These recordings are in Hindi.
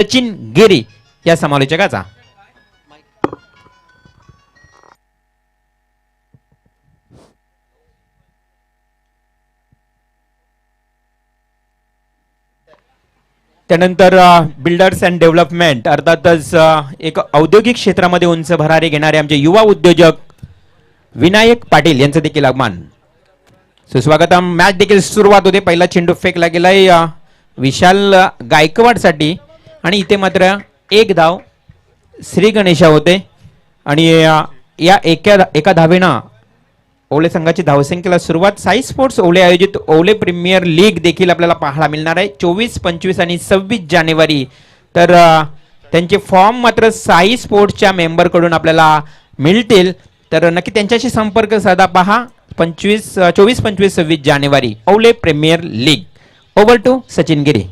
सचिन गिरी या समालोचकाचा। त्यानंतर बिल्डर्स अँड डेव्हलपमेंट अर्थातच एक औद्योगिक क्षेत्रामध्ये उंच भरारी घेणारे आमचे युवा उद्योजक विनायक पाटील यांचं देखील आगमन। सुस्वागतम। मॅच देखील सुरुवात होते। पहिला चेंडू फेकला गेलाय विशाल गायकवाड साठी आणि इथे मात्र एक धाव श्री गणेशा होते आणि या एका धावेनं ओले संघाची धावसंख्येला सुरुवात। साई स्पोर्ट्स ओले आयोजित ओले प्रीमियर लीग देखील आपल्याला पाहायला मिळणार आहे 24, 25 आणि 26 जानेवारी। तर त्यांचे फॉर्म मात्र साई स्पोर्ट्सच्या मेंबर कडून आपल्याला मिळतील, तर नक्की त्यांच्याशी संपर्क साधा पहा। 24, 25, 26 जानेवारी ओले premier league. Over to Sachin Giri.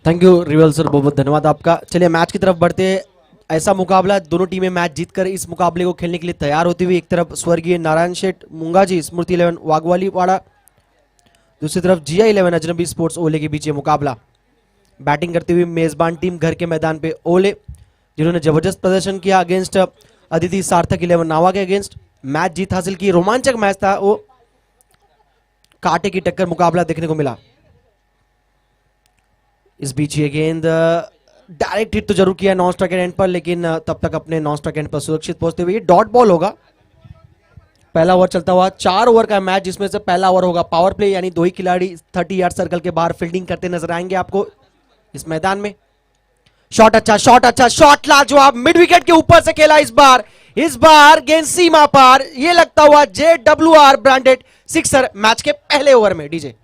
Thank you Rival sir, बहुत बहुत धन्यवाद आपका। चलिए मैच की तरफ बढ़ते। ऐसा मुकाबला, दोनों टीमें मैच जीतकर इस मुकाबले को खेलने के लिए तैयार होती हुई। एक तरफ स्वर्गीय नारायण शेठ मुंगाजी स्मृति 11 वाघवाली वाड़ा, दूसरी तरफ GI 11 अजनबी स्पोर्ट्स ओले के बीच ये मुकाबला। बैटिंग करते हुए मेजबान टीम घर के मैदान पे ओले, जिन्होंने जबरदस्त प्रदर्शन किया अगेंस्ट अदिति सार्थक 11 नावा के अगेंस्ट। मैच जीत हासिल की, रोमांचक मैच था वो, कांटे की टक्कर मुकाबला देखने को मिला। इस बीच ये गेंद डायरेक्ट हिट तो जरूर किया नॉन स्ट्राइक एंड पर, लेकिन तब तक अपने नॉन स्ट्राइक एंड पर सुरक्षित पहुंचते हुए। डॉट बॉल होगा। पहला ओवर चलता हुआ 4 ओवर का मैच, जिसमें से पहला ओवर होगा पावर प्ले, यानी 2 ही खिलाड़ी 30 यार्ड सर्कल के बाहर फील्डिंग करते नजर आएंगे आपको इस मैदान में। शॉट अच्छा, शॉट लाजवाब, मिड विकेट के ऊपर से खेला इस बार गेंद सीमा पार। ये लगता हुआ JWR ब्रांडेड सिक्सर मैच के पहले ओवर में। DJ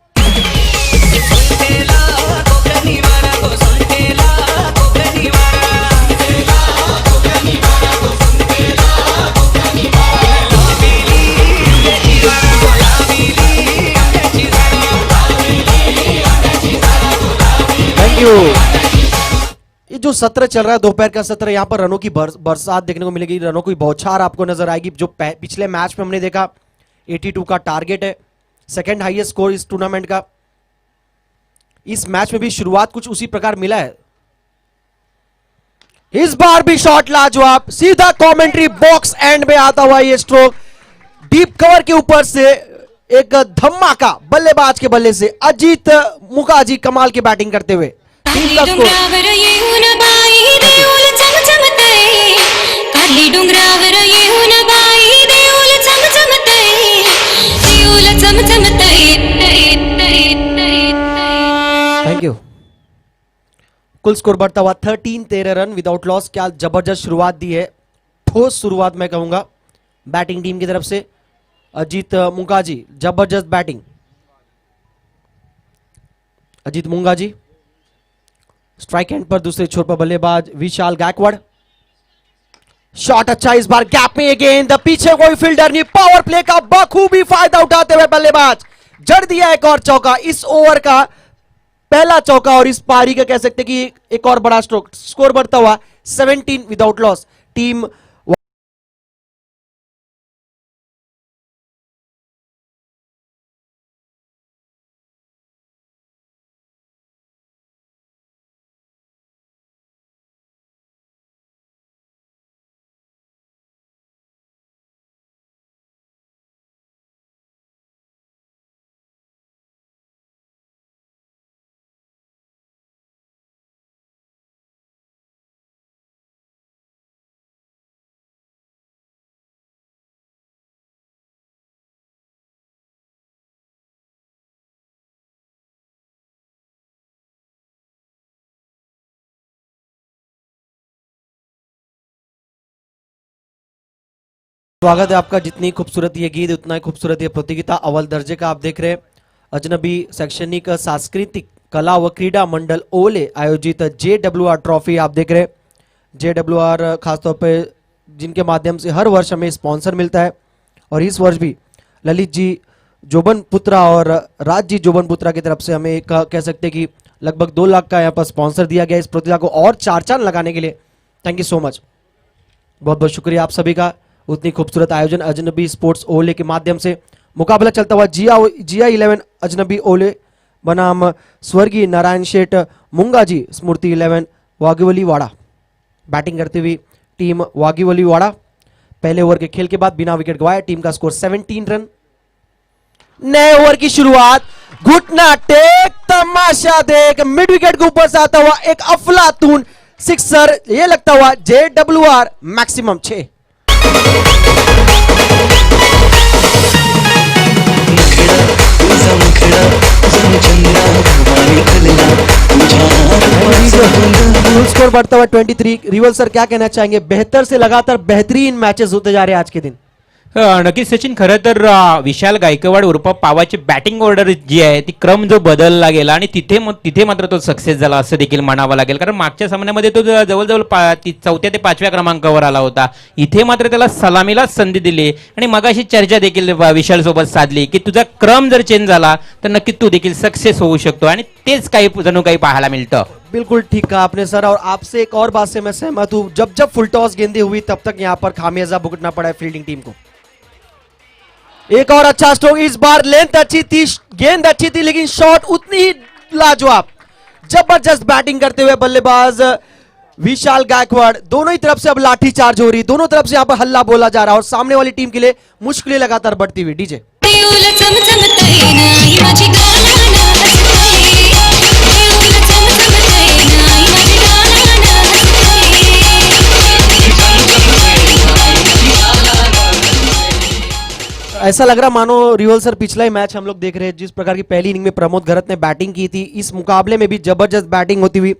thank you. ये जो सत्र चल रहा है दोपहर का सत्र, यहाँ पर रनों की बरसात देखने को मिलेगी, रनों की बौछार आपको नजर आएगी। जो पिछले मैच में हमने देखा 82 का टारगेट है, सेकंड हाईएस्ट स्कोर इस टूर्नामेंट का। इस मैच में भी शुरुआत कुछ उसी प्रकार मिला है। इस बार भी शॉट लाजवाब, सीधा कमेंट्री बॉक्स एंड में आता हुआ ये स्ट्रोक, डीप कवर के ऊपर से एक धमाका बल्लेबाज के बल्ले से। अजीत मुकाजी कमाल की बैटिंग करते हुए। Thank you. कुल स्कोर बढ़ता हुआ 13 रन विदाउट लॉस। क्या जबरदस्त शुरुआत दी है, ठोस शुरुआत मैं कहूंगा बैटिंग टीम की तरफ से। अजीत मुंगाजी जबरदस्त batting. Ajit Mungaji strike and पर, दूसरे छोर पर बल्लेबाज विशाल गायकवाड़। शॉट अच्छा, इस बार गैप में ये गेंद, पीछे कोई फील्डर नहीं। पावर प्ले का बखूबी फायदा उठाते हुए बल्लेबाज जड़ दिया एक और चौका। इस ओवर का पहला चौका और इस पारी का कह सकते कि एक और बड़ा स्ट्रोक। स्कोर बढ़ता हुआ 17 विदाउट लॉस। टीम स्वागत है आपका। जितनी खूबसूरत ये गीत उतना ही खूबसूरत ये प्रतियोगिता। अव्वल दर्जे का आप देख रहे हैं अजनबी शैक्षणिक सांस्कृतिक कला व क्रीड़ा मंडल ओले आयोजित JWR ट्रॉफी आप देख रहे हैं। JWR खासतौर पे जिनके माध्यम से हर वर्ष हमें स्पॉन्सर मिलता है, और इस वर्ष भी ललित जी जोबन पुत्रा और राज जी जोबन पुत्रा की तरफ से हमें एक कह सकते कि लगभग 2 लाख का यहाँ पर स्पॉन्सर दिया गया इस प्रतियोगिता को और 4 चांद लगाने के लिए। थैंक यू सो मच, बहुत बहुत शुक्रिया आप सभी का। उतनी खूबसूरत आयोजन अजनबी स्पोर्ट्स ओले के माध्यम से। मुकाबला चलता हुआ GI 11 अजनबी ओले बनाम स्वर्गीय नारायण शेठ मुंगाजी स्मृति 11 वागीवली वाड़ा बैटिंग करती हुई टीम वागीवली वाड़ा। पहले ओवर के खेल के बाद बिना विकेट गवाए टीम का स्कोर 17 रन। नए ओवर की शुरुआत, घुटना टेक, तमाशा देख, मिड विकेट के ऊपर से आता हुआ एक अफलातून सिक्सर, ये लगता हुआ JWR मैक्सिमम 6। स्कोर बढ़ता हुआ 23। रिवल सर क्या कहना चाहेंगे? बेहतर से लगातार बेहतरीन मैचेस होते जा रहे हैं आज के दिन। नक्कीच सचिन, खरं तर विशाल गायकवाड उर्फ पावाची बॅटिंग ऑर्डर जी आहे ती क्रम जो बदलला गेला आणि तिथे मात्र तो सक्सेस झाला असं देखील म्हणावं लागेल, कारण मागच्या सामन्यामध्ये तो जवळजवळ 4थ्या ते 5व्या क्रमांकावर आला होता. इथे मात्र त्याला सलामीलाच संधी दिली आणि मगाशी चर्चा देखील विशाल सोबत साधली की तुझा क्रम जर चेंज झाला तर नक्कीच तू देखील सक्सेस होऊ शकतो आणि तेच काही जणू काही पाहायला मिळतं. बिल्कुल ठीक कहा आपने सर, और आपसे एक और बात से मैं सहमत हूं, जब जब फुल टॉस गेंदें हुई तब तक यहां पर खामियाजा भुगतना पड़ा है फील्डिंग टीम को। एक और अच्छा स्ट्रोक, इस बार लेंथ अच्छी थी, गेंद अच्छी थी, लेकिन शॉट उतनी ही लाजवाब। जबरदस्त बैटिंग करते हुए बल्लेबाज विशाल गायकवाड़, दोनों ही तरफ से अब लाठी चार्ज हो रही, दोनों तरफ से यहां पर हल्ला बोला जा रहा है और सामने वाली टीम के लिए मुश्किलें लगातार बढ़ती हुई। डीजे ऐसा लग रहा मानो रिवल सर पिछला ही मैच हम लोग देख रहे हैं, जिस प्रकार की पहली इनिंग में प्रमोद घरत ने बैटिंग की थी, इस मुकाबले में भी जबरदस्त बैटिंग होती हुई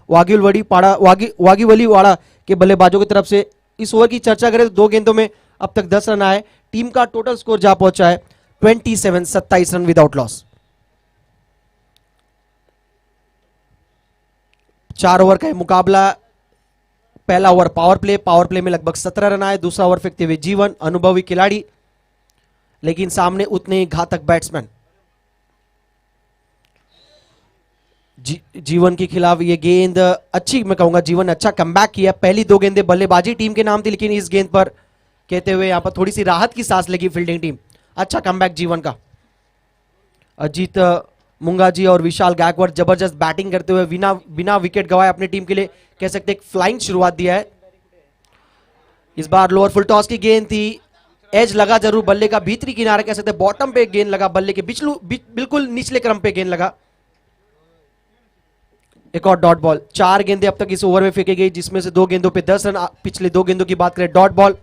वागीवली वाड़ा के बल्लेबाजों की तरफ से। इस ओवर की चर्चा करें तो 2 गेंदों में अब तक 10 रन आए, टीम का टोटल स्कोर जा पहुंचा है 27 रन विदाउट लॉस। 4 ओवर का मुकाबला, पहला ओवर पावर प्ले में लगभग 17 रन आए, दूसरा ओवर फेंकते हुए जीवन, अनुभवी खिलाड़ी लेकिन सामने उतने ही घातक बैट्समैन। जीवन के खिलाफ ये गेंद अच्छी, मैं कहूंगा जीवन अच्छा कमबैक किया। पहली 2 गेंदें बल्लेबाजी टीम के नाम थी, लेकिन इस गेंद पर कहते हुए यहां पर थोड़ी सी राहत की सांस लगी फील्डिंग टीम। अच्छा कमबैक जीवन का। अजीत मुंगा जी और विशाल गायकवाड़ जबरदस्त बैटिंग करते हुए बिना विकेट गवाए अपनी टीम के लिए कह सकते एक फ्लाइंग शुरुआत दिया है। इस बार लोअर फुल टॉस की गेंद थी, एज लगा जरूर बल्ले का, भीतरी किनारे कह सकते बॉटम पे गेंद लगा, बल्ले के बिल्कुल निचले क्रम पे गेंद लगा। एक और डॉट बॉल। 4 गेंदें अब तक इस ओवर में फेंकी गई, जिसमें से 2 गेंदों पे 10 रन। पिछले 2 गेंदों की बात करें, डॉट बॉल।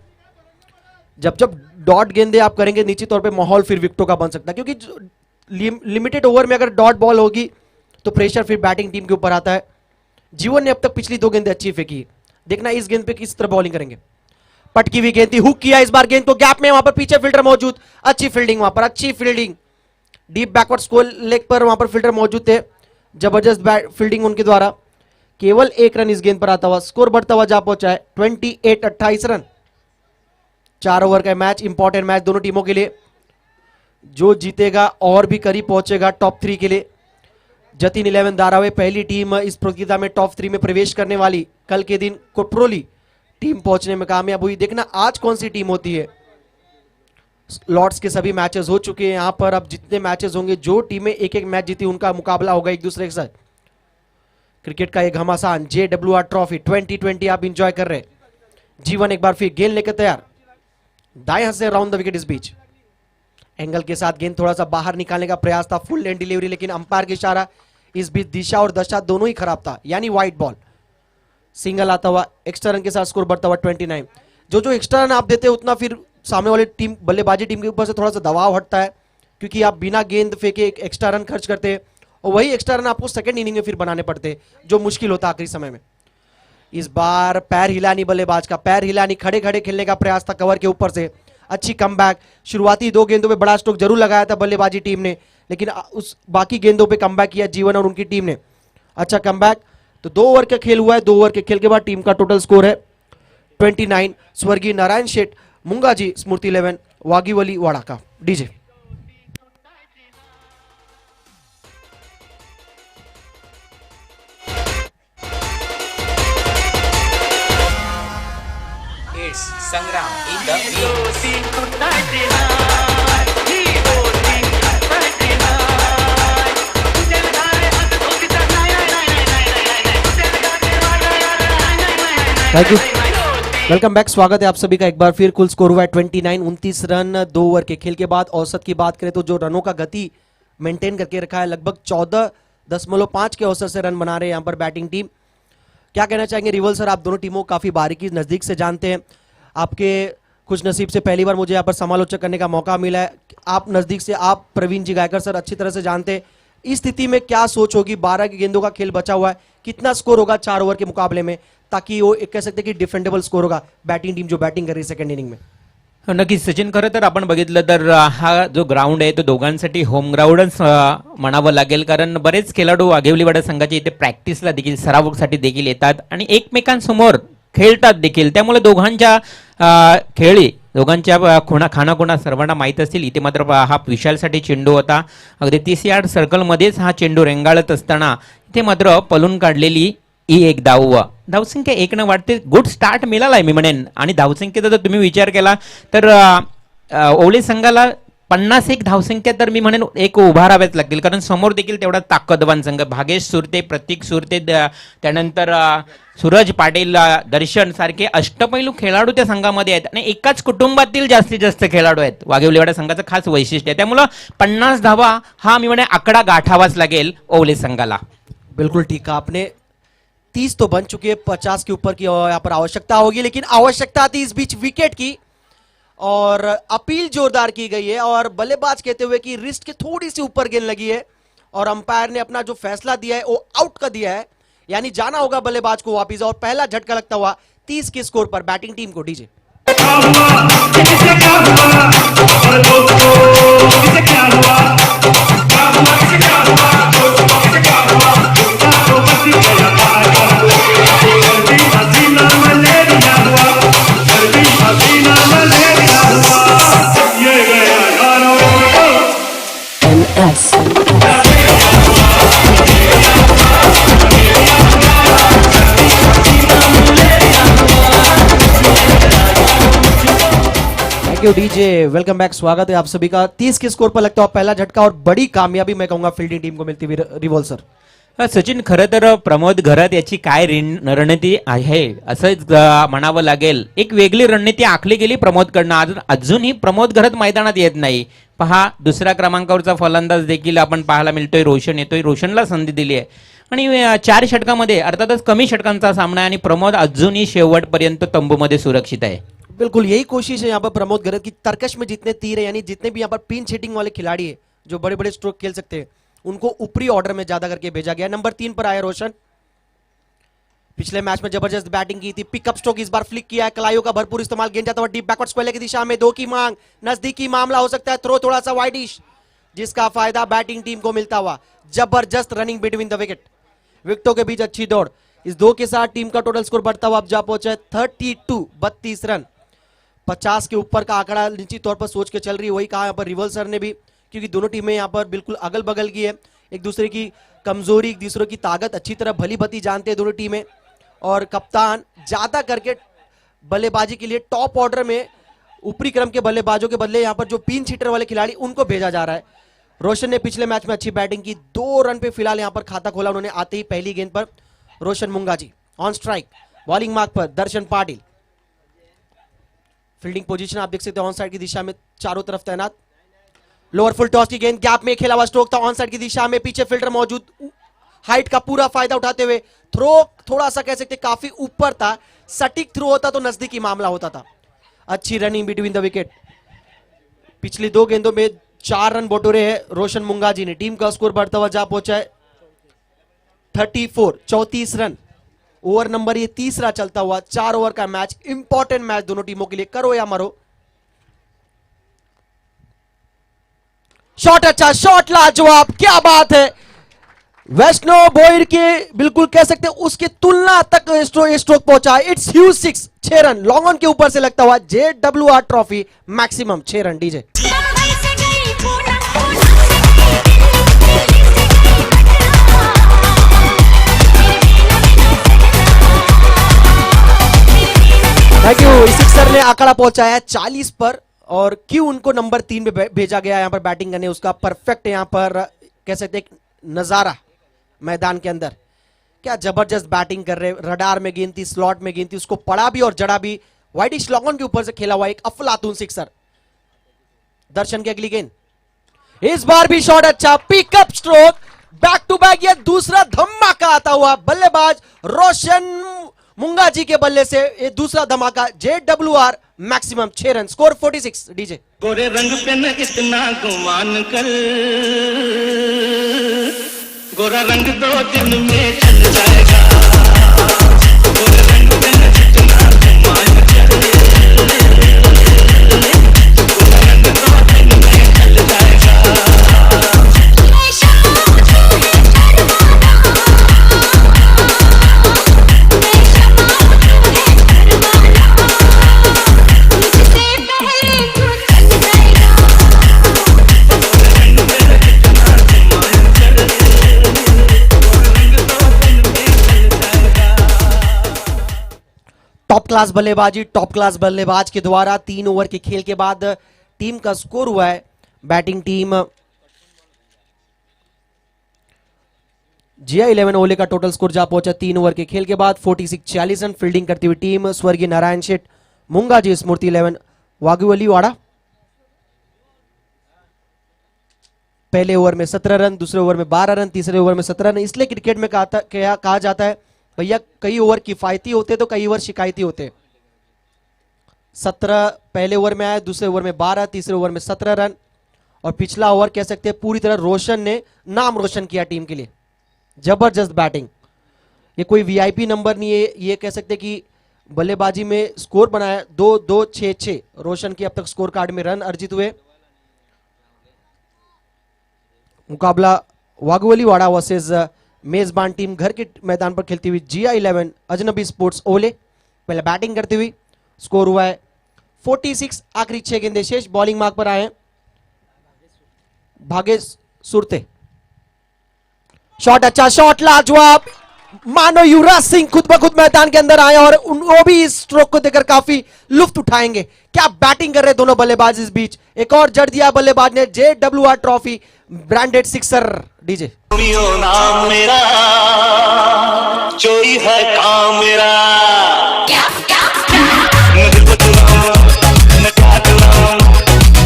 जब जब डॉट गेंदें आप करेंगे निश्चित तौर पे माहौल फिर विकेटों का बन सकता है, क्योंकि लिमिटेड ओवर में अगर डॉट बॉल होगी तो प्रेशर फिर बैटिंग टीम के ऊपर आता है। जीवन ने अब तक पिछली 2 गेंदें अच्छी फेंकी, देखना इस गेंद पे किस तरह बॉलिंग करेंगे। पटकी हुई गेंद थी, हुक किया इस बार गेंद को गैप में, वहां पर पीछे फील्डर मौजूद, अच्छी फील्डिंग, वहां पर अच्छी fielding, deep backward score leg पर वहां पर फील्डर मौजूद थे, जबरदस्त फील्डिंग उनके द्वारा। केवल 1 रन इस गेंद पर आता हुआ, स्कोर बढ़ता हुआ जा पहुंचा है 28 रन। 4 ओवर का मैच, इंपॉर्टेंट मैच दोनों टीमों के लिए, जो जीतेगा और भी करीब पहुंचेगा टॉप 3 के लिए। जतिन 11 धारावी पहली टीम इस प्रतियोगिता में टॉप 3 में प्रवेश करने वाली, कल के दिन कोटप्रोली टीम पहुंचने में कामयाब हुई। देखना आज कौन सी टीम होती है। लॉर्ड्स के सभी मैचेस हो चुके हैं, यहां पर अब जितने मैचेस होंगे, जो टीमें एक मैच जीती उनका मुकाबला होगा एक दूसरे के साथ। क्रिकेट का एक घमासान JWR ट्रॉफी 2020 आप इंजॉय कर रहे हैं। जीवन एक बार फिर गेंद लेकर तैयार, दाएं हाथ से राउंड द विकेट, इस बीच एंगल के साथ गेंद थोड़ा सा बाहर निकालने का प्रयास था, फुल लेंथ डिलीवरी, लेकिन अंपायर का इशारा, इस बीच दिशा और दशा दोनों ही खराब था, यानी वाइट बॉल। सिंगल आता हुआ, एक्स्ट्रा रन के साथ स्कोर बढ़ता हुआ 29। जो एक्स्ट्रा रन आप देते हैं उतना फिर सामने वाली टीम, बल्लेबाजी टीम के ऊपर से थोड़ा सा दबाव हटता है, क्योंकि आप बिना गेंद फेंके एक एक्स्ट्रा रन खर्च करते हैं और वही एक्स्ट्रा रन आपको सेकंड इनिंग में फिर बनाने पड़ते हैं, जो मुश्किल होता है आखिरी समय में। इस बार पैर हिलानी, बल्लेबाज का पैर हिलानी, खड़े खड़े खेलने का प्रयास था कवर के ऊपर से, अच्छी कमबैक। शुरुआती 2 गेंदों पे बड़ा स्ट्रोक जरूर लगाया था बल्लेबाजी टीम ने, लेकिन उस बाकी गेंदों पे कमबैक किया जीवन और उनकी टीम ने, अच्छा कमबैक। तो 2 ओवर का खेल हुआ है, 2 ओवर के खेल के बाद टीम का टोटल स्कोर है 29। स्वर्गीय नारायण शेठ, मुंगा जी, स्मृति 11, वागीवली वाड़ा का। डीजे संग्राम in the thank you. Welcome back, स्वागत है आप सभी का एक बार फिर। कुल स्कोर हुआ है 29, 29 रन 2 ओवर के खेल के बाद। औसत की बात करें तो जो रनों का गति मेंटेन करके रखा है, लगभग 14.5 के औसत से रन बना रहे हैं यहाँ पर बैटिंग टीम। क्या कहना चाहेंगे रिवल सर, आप दोनों टीमों को काफी बारीकी नजदीक से जानते हैं, आपके खुश नसीब से पहली बार मुझे यहाँ पर समालोचक करने का मौका मिला है। आप नजदीक से, आप प्रवीण जी गायकर सर अच्छी तरह से जानते हैं, इस स्थिति में क्या सोच होगी? 12 की गेंदों का खेल बचा हुआ है, कितना स्कोर होगा 4 ओवर के मुकाबले में, ताकि वो एक कह सकते हैं कि डिफेंडेबल स्कोर होगा बैटिंग टीम जो बैटिंग कर रही है सेकंड इनिंग में? नक्कीच सचिन, खरं तर आपण बघितलं तर हा जो ग्राउंड आहे तो दोघांसाठी होम ग्राउंडच म्हणावं लागेल, कारण बरेच खेळाडू वाघेवलीवाडा संघाचे इथे प्रॅक्टिसला देखील, सरावासाठी देखील येतात आणि एकमेकांसमोर खेळतात देखील. त्यामुळे दोघांच्या खेळी, दोघांच्या खानाखुणा सर्वांना माहीत असतील. इथे मात्र हा विशालसाठी चेंडू होता, अगदी 30 यार्ड सर्कलमध्येच हा चेंडू रेंगाळत असताना इथे मात्र पलून काढलेली ही एक धावसंख्या 1 वाटते. गुड स्टार्ट मिळालाय मी म्हणेन. आणि धावसंख्येचा जर तुम्ही विचार केला तर ओवळे संघाला 51 धावसंख्या तर मी म्हणेन एक उभाराव्याच लागतील, कारण समोर देखील तेवढा ताकदवान संघ, भागेश सुरते, प्रतीक सुरते, त्यानंतर सूरज पाटील, दर्शन सारखे अष्टपैलू खेळाडू त्या संघामध्ये आहेत आणि एकाच कुटुंबातील जास्तीत जास्त खेळाडू आहेत. वाघेवलीवाडा संघाचं खास वैशिष्ट्य आहे. त्यामुळं 50 धावा हा मी म्हणे आकडा गाठावाच लागेल ओवळे संघाला. बिल्कुल ठीक कहा आपने। 30 तो बन चुकी है, 50 के ऊपर की यहाँ पर आवश्यकता होगी, लेकिन आवश्यकता थी इस बीच विकेट की और अपील जोरदार की गई है और बल्लेबाज कहते हुए कि रिस्ट के थोड़ी सी ऊपर गेंद लगी है और अंपायर ने अपना जो फैसला दिया है वो आउट का दिया है, यानी जाना होगा बल्लेबाज को वापिस। और पहला झटका लगता हुआ 30 के स्कोर पर बैटिंग टीम को। DJ thank you DJ. Welcome back, स्वागत है आप सभी का। 30 के स्कोर पर लगता है पहला झटका और बड़ी कामयाबी मैं कहूंगा फील्डिंग टीम को मिलती हुई। रिवॉल्व सर, सचिन, खरं तर प्रमोद घरात याची काय रणनीती आहे असंच म्हणावं लागेल. एक वेगळी रणनीती आखली गेली प्रमोदकडनं. अजूनही प्रमोद घरात मैदानात येत नाही. पहा, दुसऱ्या क्रमांकावरचा फलंदाज देखील आपण पाहायला मिळतोय, रोशन येतोय. रोशनला संधी दिली आहे आणि 4 षटकामध्ये अर्थातच कमी षटकांचा सामना आहे आणि प्रमोद अजूनही शेवटपर्यंत तंबूमध्ये सुरक्षित आहे. बिल्कुल यही कोशिश है यहाँ पर प्रमोद गरत की। तरकश में जितने तीर है, यानी जितने भी यहाँ पर पिंच हिटिंग वाले खिलाड़ी है जो बड़े बड़े स्ट्रोक खेल सकते हैं, उनको ऊपरी ऑर्डर में ज्यादा करके भेजा गया। नंबर 3 पर आया रोशन। पिछले मैच में जबरदस्त बैटिंग की थी, पिकअप स्ट्रोक इस बार फ्लिक किया है, कलाइयों का भरपूर इस्तेमाल। गेंद जाता हुआ डीप बैकवर्ड स्क्वायर की दिशा में, 2 की मांग, नजदीकी मामला हो सकता है, थ्रो थोड़ा सा वाइडिश, जिसका फायदा बैटिंग टीम को मिलता हुआ। जबरदस्त रनिंग बिटवीन द विकेट, विकेटों के बीच अच्छी दौड़। इस 2 के साथ टीम का टोटल स्कोर बढ़ता हुआ अब जा पहुंचा है 32 रन। 50 के ऊपर का आंकड़ा निश्चित तौर पर सोच के चल रही है, वही कहा यहाँ पर रिवल सर ने भी, क्योंकि दोनों टीमें यहाँ पर बिल्कुल अगल बगल की है, एक दूसरे की कमजोरी, एक दूसरे की ताकत अच्छी तरह भली भती जानते हैं दोनों टीमें। और कप्तान ज्यादा करके बल्लेबाजी के लिए टॉप ऑर्डर में ऊपरी क्रम के बल्लेबाजों के बदले यहाँ पर जो पिंच हिटर वाले खिलाड़ी उनको भेजा जा रहा है। रोशन ने पिछले मैच में अच्छी बैटिंग की, 2 रन पे फिलहाल यहाँ पर खाता खोला उन्होंने आते ही पहली गेंद पर। Roshan Mungaji on strike, bowling mark पर दर्शन पाटिल। फील्डिंग पोजीशन आप देख सकते हैं ऑन साइड की दिशा में चारों तरफ तैनात। लोअर फुल टॉस की गेंद, गैप में खेला हुआ स्ट्रोक था ऑन साइड की दिशा में, पीछे फील्डर मौजूद, हाइट का पूरा फायदा उठाते हुए थ्रो थोड़ा सा कह सकते काफी ऊपर था, सटीक थ्रो होता तो नजदीकी मामला होता था। अच्छी रनिंग बिटवीन द विकेट। पिछली 2 गेंदों में 4 रन बटोरे हैं रोशन मुंगाजी ने। टीम का स्कोर बढ़ता हुआ जा पहुंचा है 34 रन। ओवर नंबर ये 3रा चलता हुआ, 4 ओवर का मैच, इंपॉर्टेंट मैच दोनों टीमों के लिए, करो या मरो। शॉट अच्छा, शॉट लाजवाब, क्या बात है। वैष्णव बोयर के बिल्कुल कह सकते हैं उसकी तुलना तक स्ट्रोक पहुंचा है। It's huge 6 run long on के ऊपर से लगता हुआ। JWR trophy maximum 6 run. DJ thank you. Sixer ने आंकड़ा पहुंचाया 40 पर, और क्यों उनको नंबर 3 पे भेजा गया यहां पर बैटिंग करने, उसका परफेक्ट यहां पर कह सकते हैं नजारा मैदान के अंदर। क्या जबरदस्त बैटिंग कर रहे, रडार में गेंद थी, स्लॉट में गेंद थी, उसको पड़ा भी और जड़ा भी, वाइडिश लॉन्ग ऑन के ऊपर से खेला हुआ एक अफलातून सिक्सर। दर्शन की अगली गेंद, इस बार भी शॉट अच्छा, pickup stroke, back to back, ये दूसरा धमाका आता हुआ, बल्लेबाज रोशन मुंगा जी के बल्ले से ये दूसरा धमाका, JWR maximum 6 run, score 46। DJ गोरे रंग पे न इतना गुमान कर, गोरा रंग 2 दिन में चल जाएगा, गोरे रंग पे न इतना गुमान कर, गोरा रंग 2 दिन में चल जाएगा। टॉप क्लास बल्लेबाजी, टॉप क्लास बल्लेबाज के द्वारा 3 ओवर के खेल के बाद टीम का स्कोर हुआ है। बैटिंग टीम GI11 ओले का टोटल स्कोर जा पहुंचा 3 ओवर के खेल के बाद 46-40 रन। फील्डिंग करती हुई टीम स्वर्गीय नारायण शेठ, मुंगा जी स्मृति 11, वाघुअली वाड़ा। पहले ओवर में 17 रन, दूसरे ओवर में 12 रन, तीसरे ओवर में 17 रन। इसलिए क्रिकेट में कहा जाता है भैया कई ओवर किफायती होते तो कई ओवर शिकायती होते। 17 पहले ओवर में आए, दूसरे ओवर में 12, तीसरे ओवर में 17 रन और पिछला ओवर कह सकते हैं पूरी तरह रोशन ने नाम रोशन किया टीम के लिए। जबरदस्त बैटिंग, ये कोई वीआईपी नंबर नहीं है, ये कह सकते कि बल्लेबाजी में स्कोर बनाया 2-2-6-6 रोशन के अब तक स्कोर कार्ड में रन अर्जित हुए। मुकाबला वाघुअली वाड़ा वर्सेस मेजबान टीम घर के मैदान पर खेलती हुई GI11 अजनबी स्पोर्ट्स ओले। पहले बैटिंग करती हुई स्कोर हुआ है 46, आखिरी 6 गेंदे शेष। बॉलिंग मार्क पर आए हैं भागेश सुरते। शॉट अच्छा, शॉट लाजवाब, मानो युवराज सिंह खुद ब खुद मैदान के अंदर आए और वो भी इस स्ट्रोक को देखकर काफी लुत्फ उठाएंगे। क्या बैटिंग कर रहे दोनों बल्लेबाज इस बीच। एक और जड़ दिया बल्लेबाज ने JWR trophy branded sixer. DJ नाम मेरा चोई है काम मेरा, मैं दिल को चुराऊं, मैं क्या चुराऊं,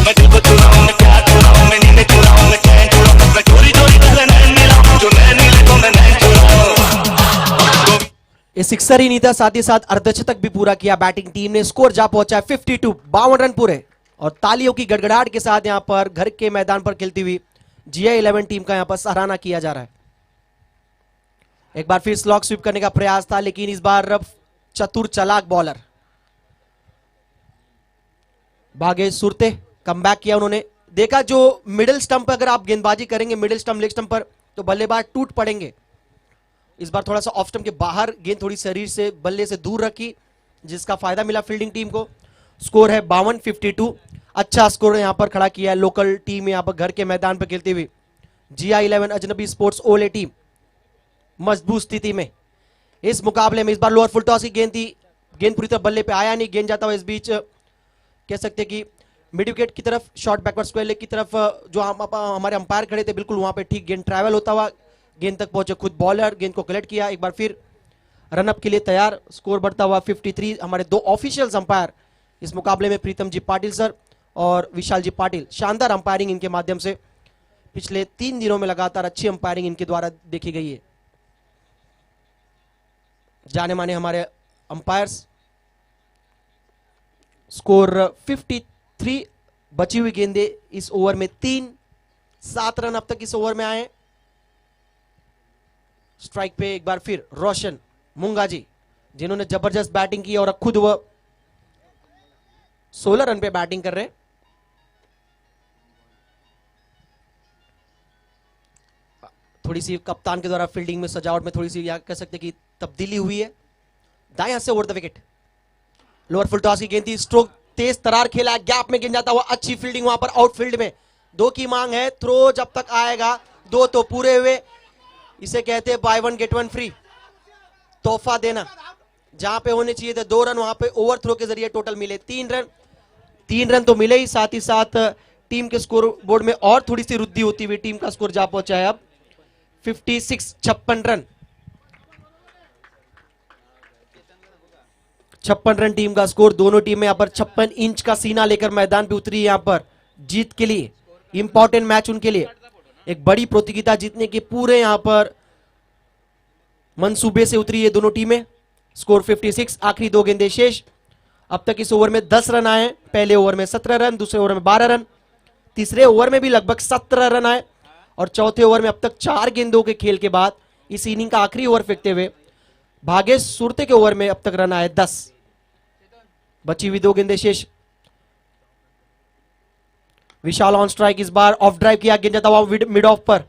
मैं दिल को चुराऊं, मैं क्या चुराऊं, मैं नींद चुराऊं, मैं चैन चुराऊं, मैं चोरी चोरी कर नैन मिलाऊं, जो नैन मिले तो मैं नैन चुराऊं। ये सिक्सर ही नहीं था, साथ ही साथ अर्धशतक भी पूरा किया बैटिंग टीम ने। स्कोर जा पहुंचा है 52, 52 रन पूरे और तालियों की गड़गड़ाहट के साथ यहां पर घर के मैदान पर खेलती हुई GI11 टीम का यहां पर सराहना किया जा रहा है। एक बार फिर स्लॉग स्वीप करने का प्रयास था, लेकिन इस बार चतुर चालाक बॉलर भागेश सुरते कमबैक किया। उन्होंने देखा जो मिडिल स्टंप पर अगर आप गेंदबाजी करेंगे, मिडिल स्टंप लेग स्टंप पर, तो बल्लेबाज टूट पड़ेंगे। इस बार थोड़ा सा ऑफ स्टंप के बाहर गेंद थोड़ी शरीर से बल्ले से दूर रखी, जिसका फायदा मिला फील्डिंग टीम को। स्कोर है 52-52। अच्छा स्कोर यहां पर खड़ा किया है लोकल टीम, यहां पर घर के मैदान पर खेलती हुई GI11 अजनबी स्पोर्ट्स ओले टीम मजबूत स्थिति में इस मुकाबले में। इस बार लोअर फुल टॉस की गेंद थी, गेंद पूरी तरह बल्ले पे आया नहीं, गेंद जाता हुआ इस बीच कह सकते कि मिड विकेट की तरफ, शॉर्ट बैकवर्ड स्क्वायर लेग की तरफ जो हमारे अंपायर खड़े थे बिल्कुल वहां पे ठीक गेंद ट्रैवल होता हुआ गेंद तक पहुंचे खुद बॉलर, गेंद को कलेक्ट किया, एक बार फिर रनअप के लिए तैयार। स्कोर बढ़ता हुआ 53। हमारे 2 ऑफिशियल्स अंपायर इस मुकाबले में प्रीतम जी पाटिल सर और विशाल जी पाटिल, शानदार अंपायरिंग इनके माध्यम से पिछले 3 दिनों में लगातार अच्छी अंपायरिंग इनके द्वारा देखी गई है। जाने माने हमारे अंपायर्स। स्कोर 53, बची हुई गेंदे इस ओवर में 3, 7 रन अब तक इस ओवर में आए। स्ट्राइक पे एक बार फिर रोशन मुंगा जी, जिन्होंने जबरदस्त बैटिंग की और अब खुद वह 16 रन पे बैटिंग कर रहे हैं। थोड़ी सी कप्तान के द्वारा फील्डिंग में सजावट में थोड़ी सी या कह सकते कि तब्दीली हुई है। दाएं हाथ से over the wicket, lower full toss की गेंद थी, स्ट्रोक तेज तरार खेला, गैप में गेंद जाता हुआ, अच्छी फील्डिंग वहां पर आउटफील्ड में। 2 की मांग है, थ्रो जब तक आएगा 2 तो पूरे हुए। इसे कहते हैं बाय 1 गेट 1 फ्री, तोहफा देना। जहां पे होने चाहिए थे 2 रन, वहां पे ओवर थ्रो के जरिए टोटल मिले 3 रन। 3 रन तो मिले ही, साथ टीम के स्कोर बोर्ड में और थोड़ी सी वृद्धि होती हुई टीम का स्कोर जा पहुंचा है अब 56 रन। 56 रन टीम का स्कोर। दोनों टीमें यहाँ पर 56 इंच का सीना लेकर मैदान पे उतरी है यहाँ पर जीत के लिए। इंपॉर्टेंट मैच उनके लिए, एक बड़ी प्रतियोगिता जीतने के पूरे यहाँ पर मंसूबे से उतरी है दोनों टीमें। स्कोर 56, आखिरी 2 गेंदें शेष। अब तक इस ओवर में 10 रन आए। पहले ओवर में 17 रन, दूसरे ओवर में 12 रन, तीसरे ओवर में भी लगभग 17 रन आए और चौथे ओवर में अब तक 4 गेंदों के खेल के बाद इस इनिंग का आखिरी ओवर फेंकते हुए भागेश सुरते के ओवर में अब तक रन आए 10। बची हुई 2 गेंदें शेष। विशाल ऑन स्ट्राइक, इस बार ऑफ ड्राइव किया, गेंद जाता हुआ मिड ऑफ पर,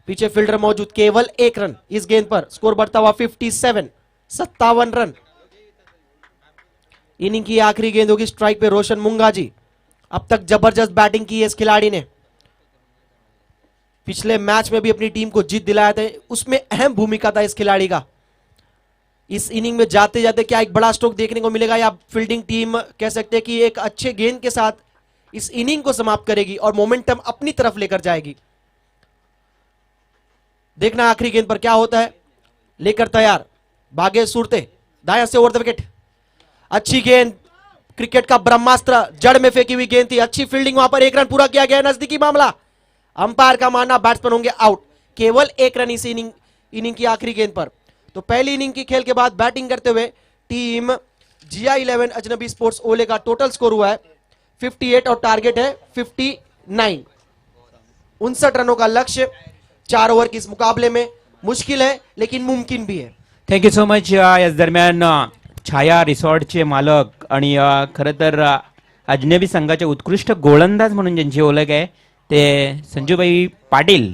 पीछे फील्डर मौजूद, केवल 1 रन इस गेंद पर। स्कोर बढ़ता हुआ 57 रन। इनिंग की आखिरी गेंद होगी स्ट्राइक पे रोशन मुंगाजी। अब तक जबरदस्त बैटिंग की है इस खिलाड़ी ने, पिछले मैच में भी अपनी टीम को जीत दिलाया था, उसमें अहम भूमिका था इस खिलाड़ी का। इस इनिंग में जाते जाते क्या एक बड़ा स्ट्रोक देखने को मिलेगा या फील्डिंग टीम कह सकते हैं कि एक अच्छे गेंद के साथ इस इनिंग को समाप्त करेगी और मोमेंटम अपनी तरफ लेकर जाएगी। देखना आखिरी गेंद पर क्या होता है। लेकर तैयार भागेश सुरते, दाएं से ओवर द विकेट। अच्छी गेंद, क्रिकेट का ब्रह्मास्त्र, जड़ में फेंकी हुई गेंद थी, अच्छी फील्डिंग, वहां पर 1 रन पूरा किया गया। नजदीकी मामला, अंपायर का मानना बैट्समैन होंगे आउट। केवल 1 रन इस इनिंग की आखिरी गेंद पर। तो पहली इनिंग की खेल के बाद बैटिंग करते हुए टीम GI11 अजनबी स्पोर्ट्स ओले का टोटल स्कोर हुआ है 58 और टारगेट है 59। 59 रनों का लक्ष्य 4 ओवर के इस मुकाबले में मुश्किल है लेकिन मुमकिन भी है। Thank you so much. याच दरम्यान छाया रिसॉर्टचे मालक आणि खरं तर अजनबी संघाचे उत्कृष्ट गोलंदाज म्हणून ज्यांची ओळख आहे ते संजूभाई पाटील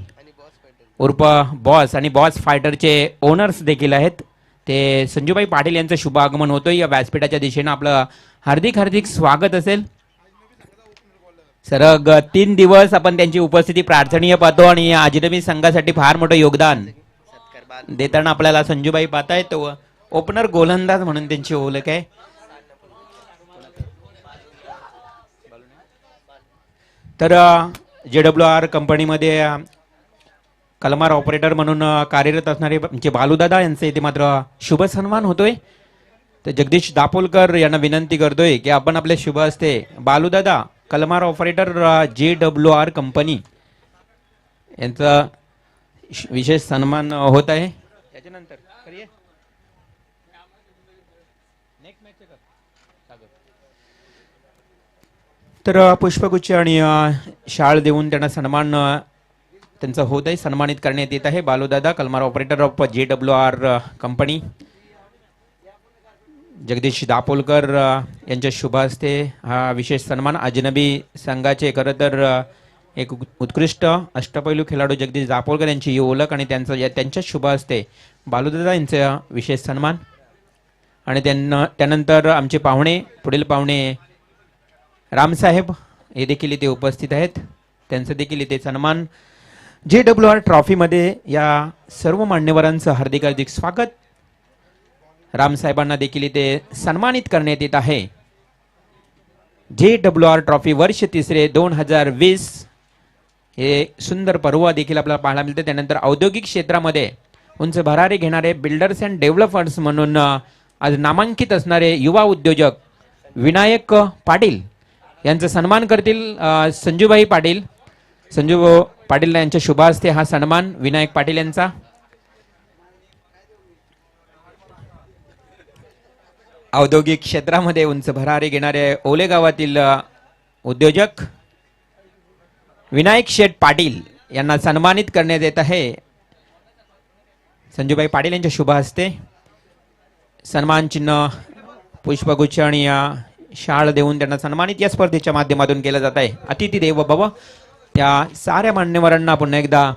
उर्फ बॉस आणि बॉस फायटरचे ओनर्स देखील आहेत। ते संजूभाई पाटील यांचं शुभ आगमन होतोय या व्यासपीठाच्या दिशेनं। आपलं हार्दिक हार्दिक स्वागत असेल। सरग 3 दिवस आपण त्यांची उपस्थिती प्रार्थनीय पाहतो आणि अजनबी संघासाठी फार मोठं योगदान देताना आपल्याला संजूभाई पाहताय। तो ओपनर गोलंदाज म्हणून त्यांची ओळख आहे। तर JWR कंपनीमध्ये कलमार ऑपरेटर म्हणून कार्यरत असणारे आमचे बालूदादा यांचे इथे मात्र शुभ सन्मान होतोय। तर जगदीश दापोलकर यांना विनंती करतोय की आपण आपले शुभ हस्ते बालूदादा कलमार ऑपरेटर JWR कंपनी यांचा विशेष सन्मान होत आहे। याच्यानंतर तर पुष्पगुच्छ आणि शाळ देऊन त्यांना सन्मान त्यांचा होत आहे, सन्मानित करण्यात येत आहे। Baludada Kalmar operator of JWR company Jagdish Dapolkar यांच्या शुभ हस्ते हा विशेष सन्मान। अजनबी संघाचे खरं तर एक उत्कृष्ट अष्टपैलू खेळाडू जगदीश दापोलकर यांची ही ओळख आणि त्यांच्या शुभ हस्ते बालूदादा यांचा विशेष सन्मान। आणि त्यानंतर आमचे पाहुणे, पुढील पाहुणे रामसाहेब हे देखील इथे उपस्थित आहेत, त्यांचं देखील इथे सन्मान। JWR ट्रॉफीमध्ये या सर्व मान्यवरांचं हार्दिक हार्दिक स्वागत। रामसाहेबांना देखील इथे सन्मानित करण्यात येत आहे। JWR ट्रॉफी वर्ष 3 2020 हे सुंदर पर्व देखील आपल्याला पाहायला मिळते। त्यानंतर औद्योगिक क्षेत्रामध्ये उंच भरारी घेणारे बिल्डर्स अँड डेव्हलपर्स म्हणून आज नामांकित असणारे युवा उद्योजक विनायक पाटील यांचा सन्मान करतील संजूभाई पाटील। संजू पाटील यांच्या शुभ हस्ते हा सन्मान विनायक पाटील यांचा। औद्योगिक क्षेत्रामध्ये उंच भरारी घेणारे ओले गावातील उद्योजक विनायक शेठ पाटील यांना सन्मानित करण्यात येत आहे। संजूभाई पाटील यांच्या शुभ हस्ते सन्मान चिन्ह, पुष्पगुच्छ आणि शाळ देऊन त्यांना सन्मानित या स्पर्धेच्या माध्यमातून केलं जात आहे। अतिथी देव भव, त्या साऱ्या मान्यवरांना पुन्हा एकदा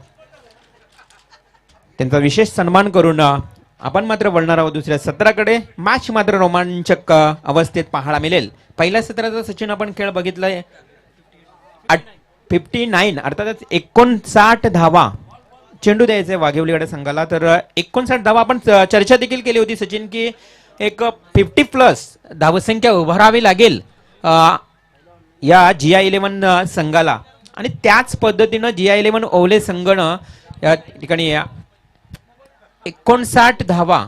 त्यांचा विशेष सन्मान करून आपण मात्र वळणार आहोत दुसऱ्या सत्राकडे। मॅच मात्र रोमांचक अवस्थेत पाहायला मिळेल। पहिल्या सत्राचा सचिन आपण खेळ बघितलाय 59 अर्थातच 59 धावा चेंडू द्यायचे वाघेवलीकडे संघाला। तर 59 धावा आपण चर्चा देखील केली होती सचिन की एक 50+ धावसंख्या उभारावी लागेल या GI11 संघाला आणि त्याच पद्धतीनं GI11 ओले संघानं या ठिकाणी 59 धावा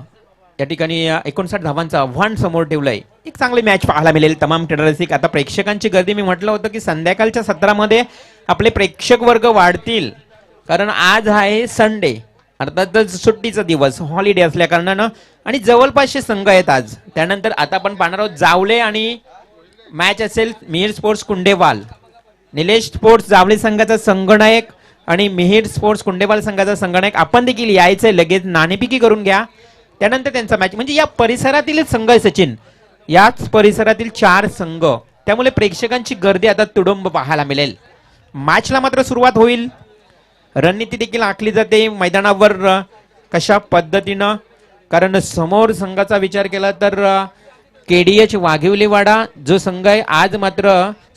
या ठिकाणी 59 धावांचं आव्हान समोर ठेवलंय. एक चांगली मॅच पाहायला मिळेल तमाम रसिक. आता प्रेक्षकांची गर्दी, मी म्हटलं होतं की संध्याकाळच्या सत्रामध्ये आपले प्रेक्षक वर्ग वाढतील, कारण आज आहे संडे, अर्थातच सुट्टीचा दिवस, हॉलिडे असल्या कारणानं, आणि जवळपासचे संघ आहेत आज. त्यानंतर आता आपण पाहणार आहोत जावले आणि मॅच असेल मिहिर स्पोर्ट्स कुंडेवाल. निलेश स्पोर्ट्स जावले संघाचा संघनायक आणि मिहिर स्पोर्ट्स कुंडेवाल संघाचा संघनायक. आपण देखील यायचंय, लगेच नाणेफेकी करून घ्या. त्यानंतर त्यांचा मॅच, म्हणजे या परिसरातीलच संघ आहे सचिन, याच परिसरातील 4 संघ, त्यामुळे प्रेक्षकांची गर्दी आता तुडुंब पाहायला मिळेल. मॅचला मात्र सुरुवात होईल. रणनीती देखील आखली जाते मैदानावर कशा पद्धतीनं, कारण समोर संघाचा विचार केला तर KDH वाघिवलीवाडा जो संघ आहे, आज मात्र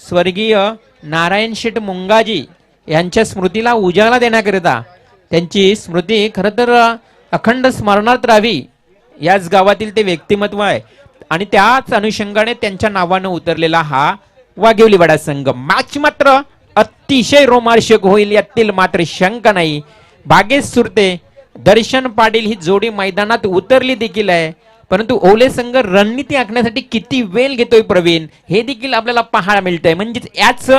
स्वर्गीय नारायण शेठ मुंगाजी यांच्या स्मृतीला उजाळा देण्याकरिता, त्यांची स्मृती खरं तर अखंड स्मरणात राहावी, याच गावातील ते व्यक्तिमत्व आहे आणि त्याच अनुषंगाने त्यांच्या नावानं उतरलेला हा वाघिवलीवाडा संघ. मॅच मात्र अतिशय रोमांचक होईल, यातील मात्र शंका नाही. भागेश सुरते, दर्शन पाटील ही जोडी मैदानात उतरली देखील आहे, परंतु ओले संघ रणनीती आखण्यासाठी किती वेळ घेतोय प्रवीण, हे देखील आपल्याला पाहायला मिळतंय. म्हणजेच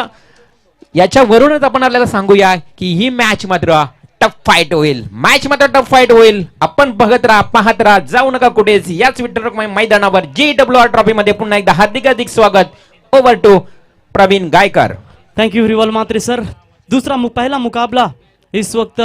याच्यावरूनच आपण आपल्याला सांगूया की ही मॅच मात्र टफ फाईट होईल. मॅच मात्र टफ फाईट होईल. आपण बघत राहा, पाहत राहा, जाऊ नका कुठेच. याच विठ्ठल मैदानावर JWR ट्रॉफी मध्ये पुन्हा एकदा हार्दिक स्वागत. Over to Praveen Gaikar. Thank you Rival Matre sir. पहला मुकाबला इस वक्त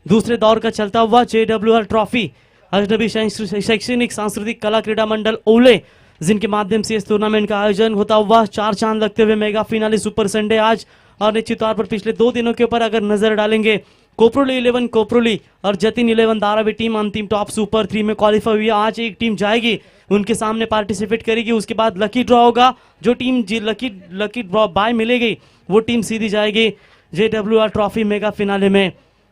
दूसरे दौर का चलता हुआ JWR ट्रॉफी अजनबी शैक्षणिक सांस्कृतिक कला क्रीड़ा मंडल ओले, जिनके माध्यम से इस टूर्नामेंट का आयोजन होता हुआ 4 चांद लगते हुए मेगा फिनाले सुपर संडे आज. और निश्चित तौर पर पिछले 2 दिनों के ऊपर अगर नजर डालेंगे, कोपरोली 11 कोपरोली और जतिन 11 धारावी टीम अंतिम टॉप सुपर 3 में क्वालिफाई हुई. आज एक टीम जाएगी, उनके सामने पार्टिसिपेट करेगी, उसके बाद लकी ड्रॉ होगा. जो टीम लकी ड्रॉ बाय मिलेगी वो टीम सीधी जाएगी JWR ट्रॉफी मेगा फिनाले में.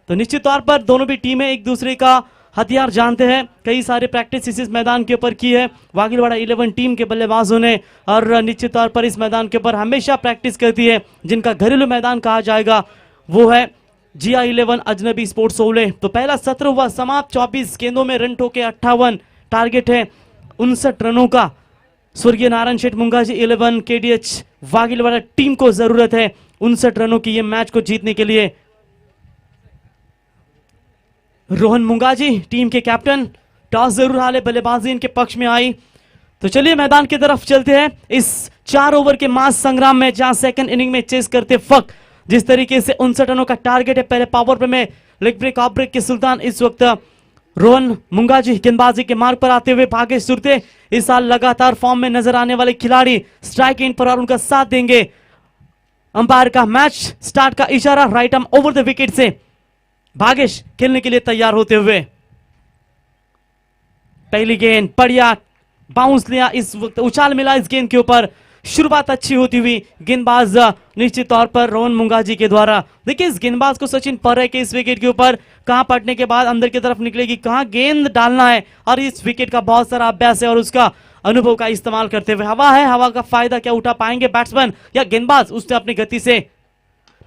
तो निश्चित तौर पर दोनों भी टीमें एक दूसरे का हथियार जानते हैं. कई सारे प्रैक्टिस इस मैदान के ऊपर की है वाघिलवाड़ा 11 टीम के बल्लेबाजों ने, और निश्चित तौर पर इस मैदान के ऊपर हमेशा प्रैक्टिस करती है. जिनका घरेलू मैदान कहा जाएगा वो है GI 11 अजनबी स्पोर्ट्स ओले. तो पहला सत्र हुआ समाप्त. 24 गेंदों में रन ठोके 58. टारगेट है 59 रनों का. स्वर्गीय नारायण शेठ मुंगाजी 11 KDH वाघिलवाड़ा टीम को जरूरत है 59 रनों की ये मैच को जीतने के लिए. रोहन मुंगाजी टीम के कैप्टन, टॉस जरूर हाले, बल्लेबाजी इनके पक्ष में आई. तो चलिए मैदान की तरफ चलते हैं. इस 4 ओवर के मास संग्राम में जहां सेकंड इनिंग में चेस करते वक्त जिस तरीके से 59 रनों का टारगेट है, पहले पावर प्ले में लेग ब्रेक ऑफ ब्रेक के सुल्तान इस वक्त रोहन मुंगाजी गेंदबाजी के मार्ग पर आते हुए. भागेश सुरते इस साल लगातार फॉर्म में नजर आने वाले खिलाड़ी स्ट्राइक एंड पर और उनका साथ देंगे. अंपायर का मैच स्टार्ट का इशारा right arm over the wicket से भागेश खेलने के लिए तैयार होते हुए. पहली गेंद बढ़िया बाउंस लिया, इस वक्त उछाल मिला इस गेंद के ऊपर. शुरुआत अच्छी होती हुई गेंदबाज निश्चित तौर पर रोहन मुंगाजी के द्वारा. देखिए इस गेंदबाज को सचिन पर है कि इस विकेट के ऊपर कहां पड़ने के बाद अंदर की तरफ निकलेगी, कहां गेंद डालना है, और इस विकेट का बहुत सारा अभ्यास है और उसका अनुभव का इस्तेमाल करते हुए. हवा है, हवा का फायदा क्या उठा पाएंगे बैट्समैन या गेंदबाज, उससे अपनी गति से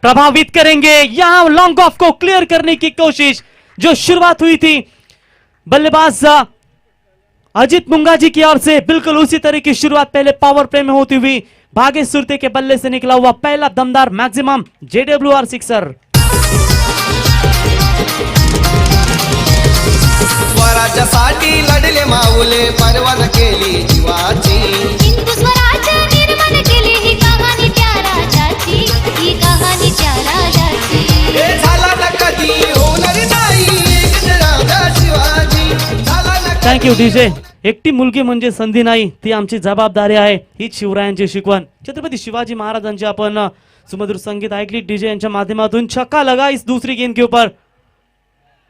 प्रभावित करेंगे. यहां लॉन्ग ऑफ को क्लियर करने की कोशिश, जो शुरुआत हुई थी बल्लेबाज अजित मुंगाजी की ओर से, बिल्कुल उसी तरह की शुरुआत पहले पावर प्ले में होती हुई भागेश सुरते के बल्ले से निकला हुआ पहला दमदार मैक्सिमम JWR सिक्सर. स्वराज्यासाठी लढले माऊले, परवान केली जीवाची. हिंदू स्वराज्य निर्माण केली ही कहाणी त्या राजाची, ही कहाणी त्या राजाची. हे झाला न कधी होणार नाही, एक राजा शिवाजी झाला न. Thank you DJ. एकटी मुलगी म्हणजे संधी नाही, ती आमची जबाबदारी आहे, हीच शिवरायांची शिकवण. छत्रपती शिवाजी महाराजांचे आपण सुमधुर संगीत ऐकली डीजे यांच्या माध्यमातून. छक्का लगा इस दूसरी गेंद के ऊपर.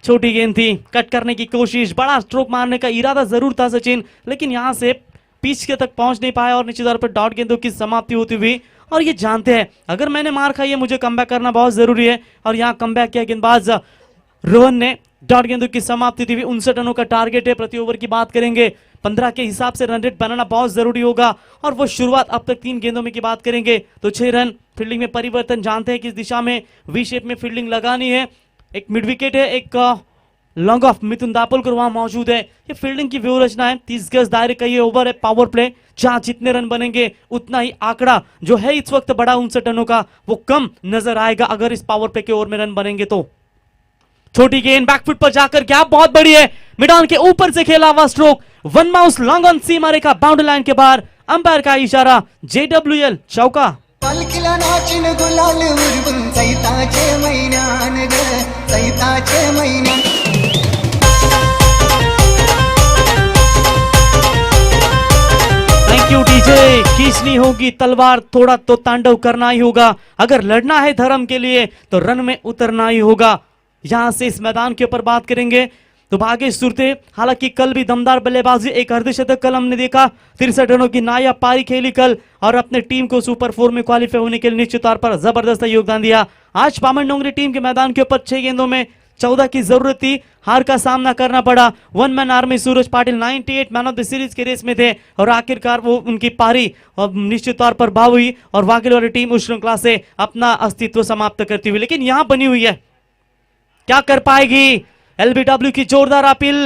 छोटी गेंद थी, कट करने की कोशिश, बड़ा स्ट्रोक मारने का इरादा जरूर था सचिन, लेकिन यहां से पिच के तक पहुंच नहीं पाया और निश्चित तौर पर डॉट गेंदों की समाप्ति होती हुई. और ये जानते हैं अगर मैंने मार खाई है मुझे कमबैक करना बहुत जरूरी है, और यहाँ कमबैक किया गेंदबाज रोहन ने. डॉट गेंदों की समाप्ति थी. 59 रनों का टारगेट है. प्रति ओवर की बात करेंगे 15 के हिसाब से रन रेट बनाना बहुत जरूरी होगा, और वो शुरुआत अब तक 3 गेंदों में की बात करेंगे तो 6 रन. फील्डिंग में परिवर्तन जानते हैं किस दिशा में वी शेप में फील्डिंग लगानी है. एक मिड विकेट है, एक लॉन्ग ऑफ मिथुन दापोलकर वहां मौजूद है। ये फील्डिंग की व्यू रचना है। 30 गज दायरे का ये ओवर है पावर प्ले, जहां जितने रन बनेंगे उतना ही आंकड़ा जो है इस वक्त बड़ा 59 रनों का वो कम नजर आएगा अगर इस पावर प्ले के ओवर में रन बनेंगे तो। छोटी गेंद बैकफुट पर जाकर गैप बहुत बड़ी है, मिडान के ऊपर से खेला हुआ stroke, one mouse long on सीमा रेखा बाउंड्री लाइन के बाहर, अंपायर का इशारा, JWL चौका। पालखीला नाचिन गुलाल उडवून चैताचे महिन्यान ग चैताचे महिन्यान थैंक यू डीजे। खींचनी होगी तलवार, थोड़ा तो तांडव करना ही होगा। अगर लड़ना है धर्म के लिए तो रन में उतरना ही होगा। यहां से इस मैदान के ऊपर बात करेंगे तो भागेश सुरते, हालांकि कल भी दमदार बल्लेबाजी, एक अर्धशतक कल हमने देखा, 63 रनों की नायाब पारी खेली कल और अपने टीम को सुपर 4 में क्वालिफाई होने के लिए निश्चित तौर पर जबरदस्त योगदान दिया। आज पामन डोंगरी टीम के मैदान के ऊपर 6 गेंदों में 14 की जरूरत थी, हार का सामना करना पड़ा। One man army Suraj Patil 98 man of the series के रेस में थे और आखिरकार वो उनकी पारी और निश्चित तौर पर भाव हुई और वाघेलवाड़ी टीम उस श्रृंखला से अपना अस्तित्व समाप्त करती हुई। लेकिन यहां बनी हुई है, क्या कर पाएगी LBW की जोरदार अपील।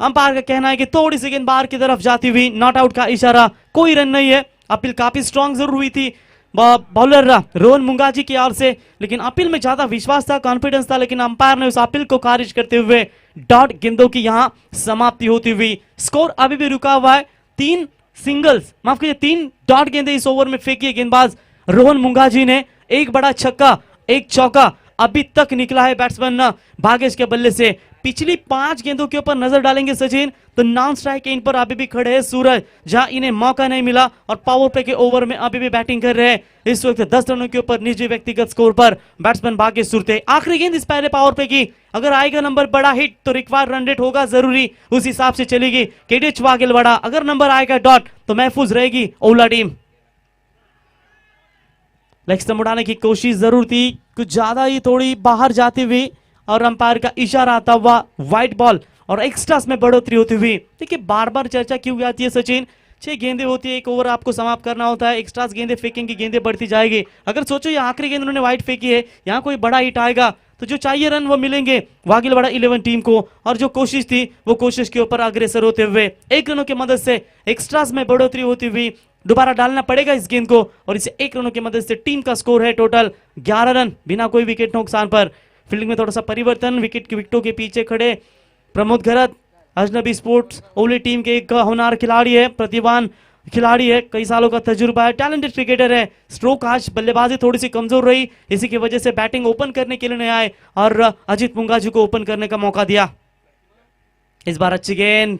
अंपायर का कहना है कि थोड़ी सी गेंद बाहर की तरफ जाती हुई, नॉट आउट का इशारा, कोई रन नहीं है। अपील काफी स्ट्रांग जरूर हुई थी बॉलर रोहन मुंगाजी की ओर से, लेकिन अपील में ज्यादा विश्वास था, कॉन्फिडेंस था, लेकिन अंपायर ने उस अपील को खारिज करते हुए डॉट गेंदों की यहां समाप्ति होती हुई। स्कोर अभी भी रुका हुआ है, 3 सिंगल्स, माफ कीजिए 3 डॉट गेंदे इस ओवर में फेंकी है गेंदबाज रोहन मुंगाजी ने। एक बड़ा छक्का, एक चौका अभी तक निकला है बैट्समैन भागेश के बल्ले से। पिछली 5 गेंदों के ऊपर नजर डालेंगे सचिन तो नॉन स्ट्राइक इन पर अभी भी खड़े हैं सूरज, जहां इन्हें मौका नहीं मिला और पावर प्ले के ओवर में अभी भी बैटिंग कर रहे हैं। इस वक्त 10 रनों के ऊपर निजी व्यक्तिगत स्कोर पर बैट्समैन भागेश सुरते। आखिरी गेंद इस पहले पावर प्ले की, अगर आएगा नंबर बड़ा हिट तो रिक्वायर्ड रन रेट होगा जरूरी, उस हिसाब से चलेगी KTH वाघेलवाड़ा। अगर नंबर आएगा डॉट तो महफूज रहेगी ओला टीम। लेग स्टंप उड़ाने की कोशिश जरूर थी, कुछ ज्यादा ही थोड़ी बाहर जाती हुई और अंपायर का इशारा आता हुआ वाइट बॉल और एक्स्ट्रास में बढ़ोतरी होती हुई। देखिए बार बार चर्चा क्यों आती है सचिन, 6 गेंदें होती है, एक ओवर आपको समाप्त करना होता है, एक्स्ट्रास गेंदें फेंकेंगे, गेंदें बढ़ती जाएगी। अगर सोचो ये आखिरी गेंद उन्होंने वाइट फेंकी है, यहाँ कोई बड़ा हिट आएगा तो जो चाहिए रन वो मिलेंगे वाघेलवाड़ा 11 टीम को, और जो कोशिश थी वो कोशिश के ऊपर अग्रसर होते हुए 1 रनों की मदद से एक्स्ट्रास में बढ़ोतरी होती हुई दोबारा डालना पड़ेगा इस गेंद को और इसे 1 रनों की मदद से टीम का स्कोर है टोटल 11 रन बिना कोई विकेट नुकसान पर। फील्डिंग में थोड़ा सा परिवर्तन, विकेटों के पीछे खड़े प्रमोद घरत, अजनबी स्पोर्ट्स ओली टीम के एक होनहार खिलाड़ी है, प्रतिभावान खिलाड़ी है, कई सालों का तजुर्बा है, टैलेंटेड क्रिकेटर है। स्ट्रोक आज बल्लेबाजी थोड़ी सी कमजोर रही, इसी की वजह से बैटिंग ओपन करने के लिए नहीं आए और अजित मुंगाजी को ओपन करने का मौका दिया। इस बार अच्छी गेंद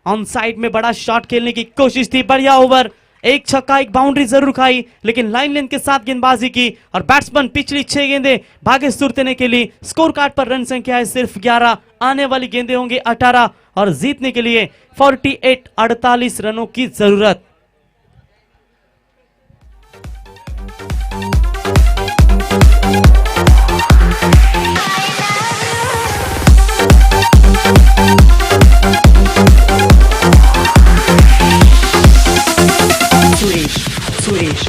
ऑन साइड में बड़ा शॉट खेलने की कोशिश थी, बढ़िया ओवर, एक छक्का एक बाउंड्री जरूर खाई, लेकिन लाइन लेंथ के साथ गेंदबाजी की और बैट्समैन पिछली 6 गेंदें भागेश सुरते के लिए। स्कोर कार्ड पर रन संख्या है सिर्फ 11, आने वाली गेंदें होंगे 18 और जीतने के लिए 48 रनों की जरूरत। सुरेश